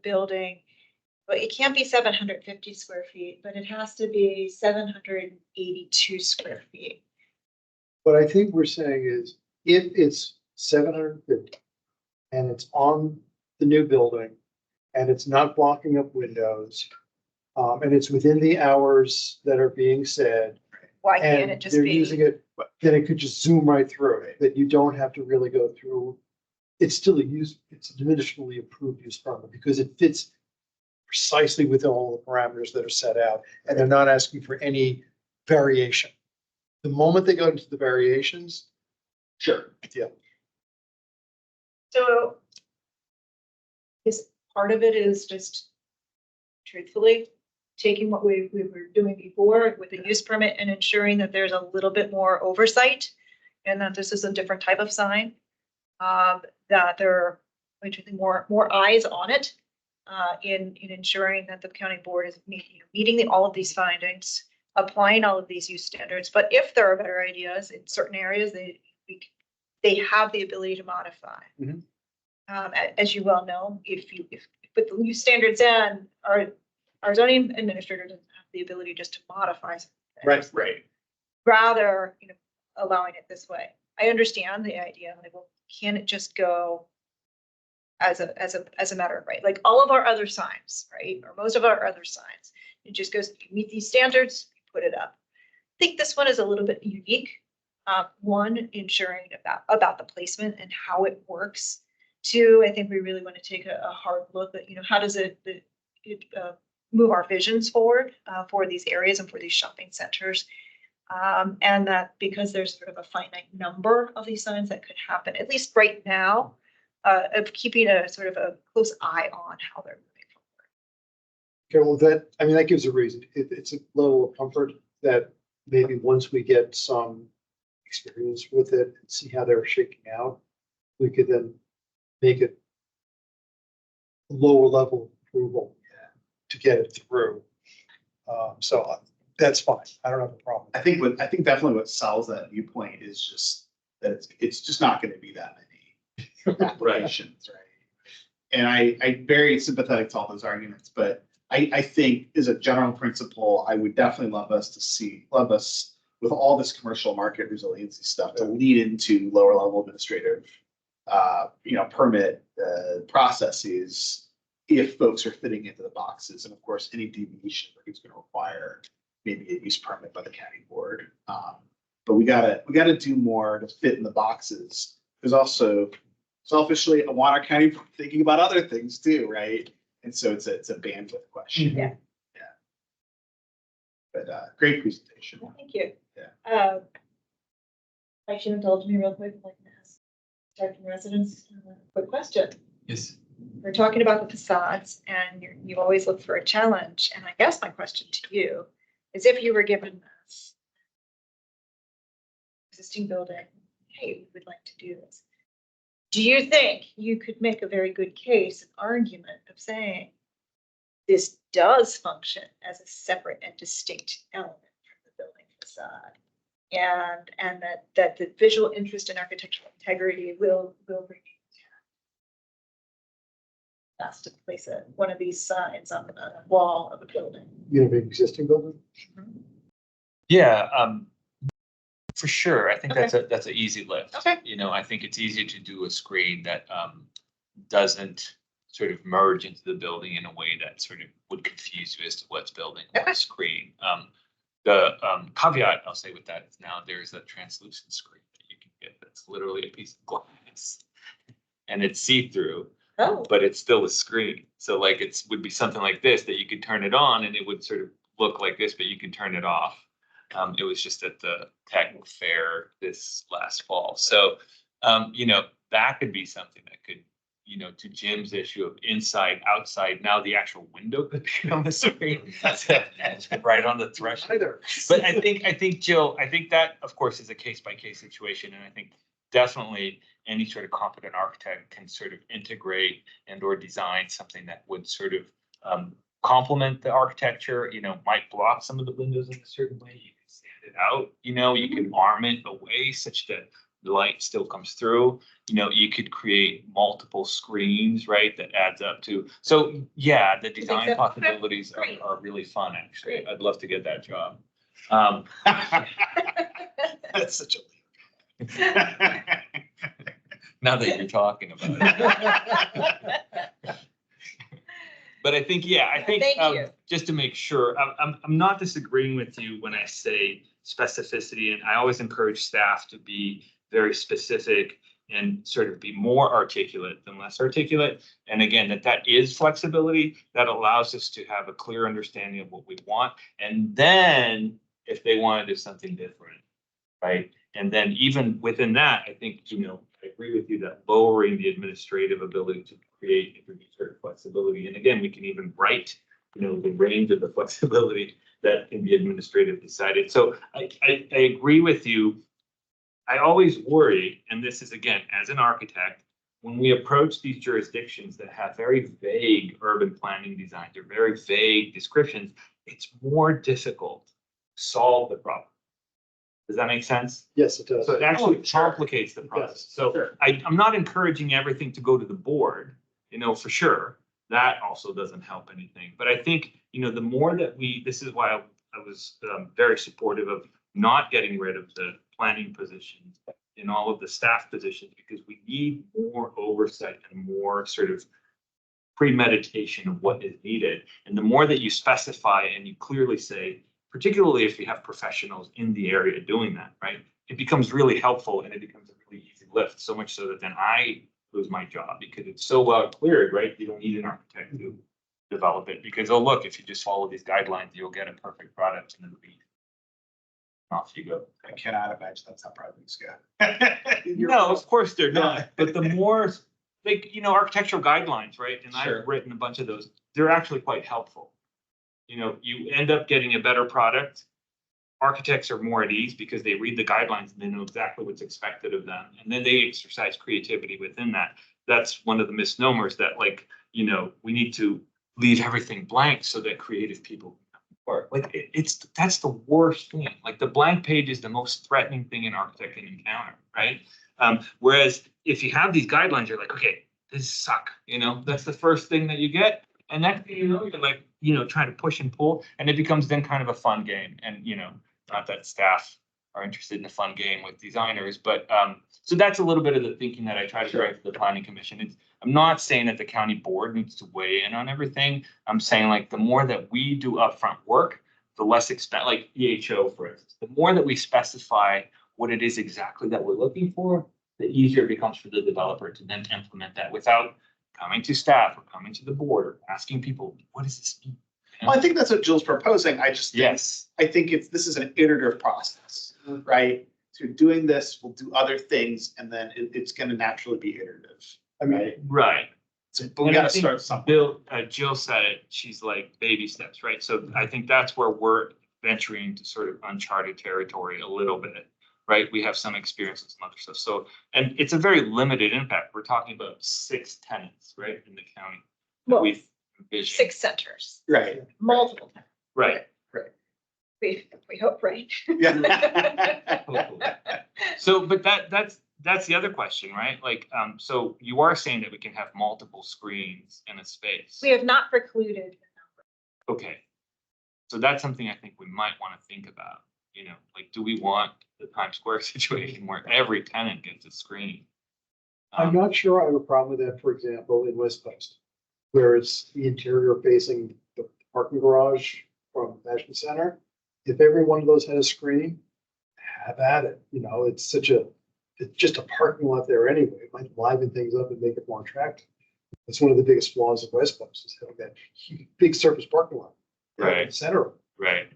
building, but it can't be 750 square feet, but it has to be 782 square feet. What I think we're saying is if it's 750 and it's on the new building and it's not blocking up windows, and it's within the hours that are being said, Why can't and it just they're be? using it, then it could just zoom right through it, that you don't have to really go through. It's still it's an administratively approved use permit because it fits precisely within all the parameters that are set out, and they're not asking for any variation. The moment they go into the variations, Sure. yeah. So this part of it is just truthfully taking what we were doing before with the use permit and ensuring that there's a little bit more oversight and that this is a different type of sign. That there are more eyes on it in ensuring that the county board is meeting all of these findings, applying all of these use standards. But if there are better ideas in certain areas, they have the ability to modify. Mhm. As you well know, if put the use standards in, our zoning administrator doesn't have the ability just to modify something. Right. Rather, allowing it this way. I understand the idea, like, well, can it just go as a matter of right? Like all of our other signs, right? Or most of our other signs, it just goes, you meet these standards, you put it up. I think this one is a little bit unique. One, ensuring about the placement and how it works. Two, I think we really want to take a hard look at, how does it move our visions forward for these areas and for these shopping centers. And that because there's sort of a finite number of these signs that could happen, at least right now, of keeping a sort of a close eye on how they're moving forward. Okay, well, that gives a reason. It's a level of comfort that maybe once we get some experience with it and see how they're shaking out, we could then make it a lower level of approval to get it through. So that's fine. I don't have a problem. I think definitely what sells that viewpoint is just that it's just not gonna be that many applications, right? And I'm very sympathetic to all those arguments, but I think as a general principle, I would definitely love us with all this commercial market resiliency stuff to lead into lower level administrative, permit processes if folks are fitting into the boxes. And of course, any deviation is going to require maybe a use permit by the county board. But we gotta do more to fit in the boxes. Because also selfishly, I want our county board thinking about other things too, right? And so it's a bandwidth question. Yeah. Yeah. But great presentation. Well, thank you. Yeah. I should have told me real quick, like, start from residents, quick question. Yes. We're talking about the facades and you always look for a challenge. And I guess my question to you is if you were given this existing building, hey, we would like to do this. Do you think you could make a very good case, an argument of saying this does function as a separate and distinct element from the building facade? And that the visual interest and architectural integrity will bring us to place one of these signs on the wall of a building. You have an existing building? Yeah, for sure. I think Okay. that's an easy lift. Okay. I think it's easy to do a screen that doesn't sort of merge into the building in a way that sort of would confuse you as to what's building on the screen. The caveat I'll say with that is now there's a translucent screen that you can get that's literally a piece of glass and it's see-through. Oh. But it's still a screen. So like would be something like this that you could turn it on and it would sort of look like this, but you can turn it off. It was just at the tech fair this last fall. So, that could be something that could, to Jim's issue of inside, outside, now the actual window could become a screen. That's right on the threshold. But I think, Jill, that of course is a case by case situation. And I think definitely any sort of competent architect can sort of integrate and or design something that would sort of complement the architecture, might block some of the windows in a certain way. You can stand it out, you can arm it away such that the light still comes through. You could create multiple screens, right? That adds up to. So yeah, the design so? possibilities Great. are really fun, actually. Great. I'd love to get that job. That's such a Now that you're talking about it. But I think, Thank you. just to make sure, I'm not disagreeing with you when I say specificity, and I always encourage staff to be very specific and sort of be more articulate than less articulate. And again, that is flexibility that allows us to have a clear understanding of what we want. And then if they want to do something different, right? And then even within that, I think, I agree with you that lowering the administrative ability to create introduce certain flexibility. And again, we can even write, the range of the flexibility that can be administrative decided. So I agree with you. I always worry, and this is again, as an architect, when we approach these jurisdictions that have very vague urban planning designs or very vague descriptions, it's more difficult to solve the problem. Does that make sense? Yes, it does. So it actually complicates the process. So I'm not encouraging everything to go to the board, for sure. That also doesn't help anything. But I think, the more that this is why I was very supportive of not getting rid of the planning positions in all of the staff positions, because we need more oversight and more sort of premeditation of what is needed. And the more that you specify and you clearly say, particularly if you have professionals in the area doing that, right? It becomes really helpful and it becomes a really easy lift, so much so that then I lose my job because it's so well cleared, right? You don't need an architect to develop it because, oh, look, if you just follow these guidelines, you'll get a perfect product and then off you go. I cannot imagine that's how projects go. No, of course they're not. But the more, architectural guidelines, right? And Sure. I've written a bunch of those. They're actually quite helpful. you know, you end up getting a better product. Architects are more at ease because they read the guidelines and they know exactly what's expected of them. And then they exercise creativity within that. That's one of the misnomers that, like, you know, we need to leave everything blank so that creative people work. Like that's the worst thing. Like the blank page is the most threatening thing an architect can encounter, right? Whereas if you have these guidelines, you're like, okay, this suck, you know, that's the first thing that you get. And next thing you know, you're like, you know, trying to push and pull, and it becomes then kind of a fun game. And, you know, not that staff are interested in a fun game with designers, but so that's a little bit of the thinking that I try to drive to the planning commission. I'm not saying that the county board needs to weigh in on everything. I'm saying like the more that we do upfront work, the less expensive, like EHO, for instance, the more that we specify what it is exactly that we're looking for, the easier it becomes for the developer to then implement that without coming to staff or coming to the board or asking people, what does this mean? Well, I think that's what Jill's proposing. I just think, Yes. I think this is an iterative process, right? So doing this, we'll do other things, and then it's gonna naturally be iterative. I mean, Right. So, but we And I gotta think start somewhere. Jill said it, she's like baby steps, right? So I think that's where we're venturing to sort of uncharted territory a little bit, right? We have some experience with some other stuff. So, and it's a very limited impact. We're talking about 6 tenants, right, in the county. that Well, We've envisioned. 6 centers, Right. multiple times. Right. We hope, right? Yeah. Hopefully. So, but that's the other question, right? Like, so you are saying that we can have multiple screens in a space. We have not precluded. Okay. So that's something I think we might want to think about, you know, like, do we want the Times Square situation where every tenant gets a screen? I'm not sure I have a problem with that, for example, in West Coast, where it's the interior facing the parking garage from Fashion Center. If every one of those had a screen, have at it, you know, it's just a parking lot there anyway. It might liven things up and make it more attractive. It's one of the biggest flaws of West Coast is having that huge, big surface parking lot. Right. In the center of it. Right.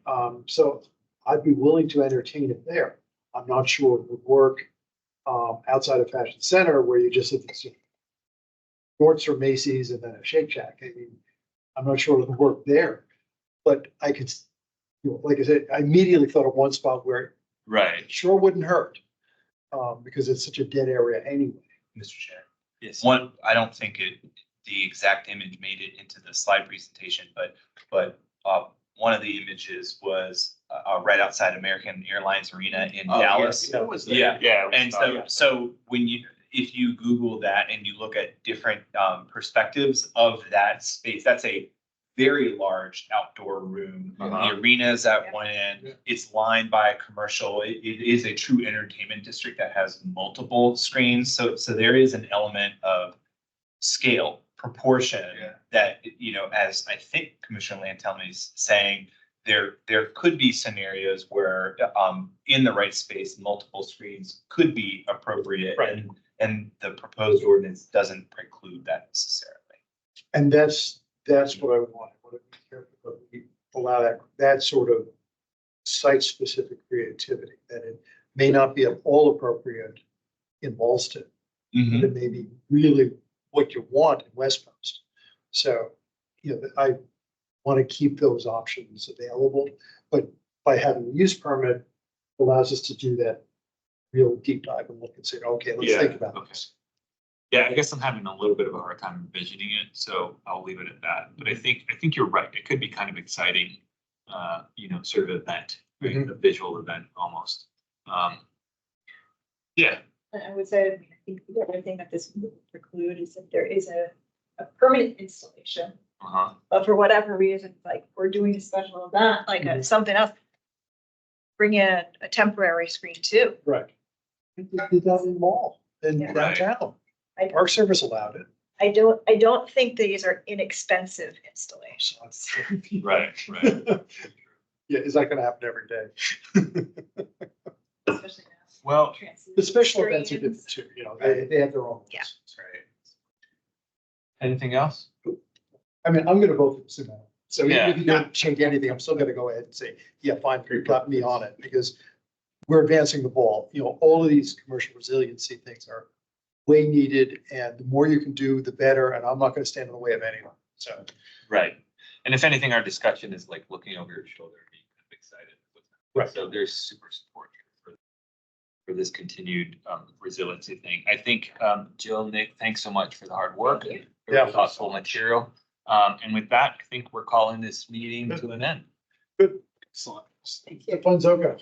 So I'd be willing to entertain it there. I'm not sure it would work outside of Fashion Center where you just have this Nordstrom, Macy's, and then a Shake Shack. I mean, I'm not sure it would work there, but I could, you know, like I said, I immediately thought of one spot where Right. it sure wouldn't hurt because it's such a dead area anyway. Mr. Chair. Yes. One, I don't think the exact image made it into the slide presentation, but one of the images was right outside American Airlines Arena in Oh, Dallas. yeah, it was there. Yeah, Yeah. and so when if you Google that and you look at different perspectives of that space, that's a very large outdoor room. Uh-huh. The arena is at one end. Yeah. It's lined by a commercial. It is a true entertainment district that has multiple screens. So there is an element of scale, proportion that, you know, as I think Commissioner Lantelmi is saying, there could be scenarios where in the right space, multiple screens could be appropriate. Right. And the proposed ordinance doesn't preclude that necessarily. And that's what I want. I want to be careful that we allow that sort of site-specific creativity, that it may not be at all appropriate in Ballston, but it may be really what you want in West Coast. So, you know, I want to keep those options available, but by having a use permit allows us to do that real deep dive and look and say, okay, let's Yeah, think about okay. this. Yeah, I guess I'm having a little bit of a hard time envisioning it, so I'll leave it at that. But I think you're right. It could be kind of exciting, you know, sort of event, right? Mhm. A visual event almost. Yeah. I would say, I think the other thing that this would preclude is if there is a permanent installation, Uh-huh. but for whatever reason, like we're doing a special event, like something else, bring in a temporary screen too. Right. We did that in the mall in Yeah. downtown. I- Park Service allowed it. I don't think these are inexpensive installations. Right, right. Yeah, is that gonna happen every day? Especially now. Well, Translucent The special events are screens. different too, you know, they have their own. Yeah. reasons. right. Anything else? I mean, I'm gonna vote for the Sumo. So even Yeah. if you don't change anything, I'm still gonna go ahead and say, yeah, fine, you got me on it, because we're advancing the ball. You know, all of these commercial resiliency things are way needed, and the more you can do, the better, and I'm not gonna stand in the way of anyone, so. Right. And if anything, our discussion is like looking over your shoulder, and being kind of excited. Right. So there's super support here for this continued resiliency thing. I think Jill, Nick, thanks so much for the hard work. Yeah. Thoughtful material. And with that, I think we're calling this meeting to an end. Good. Excellent. Stefan Zoka.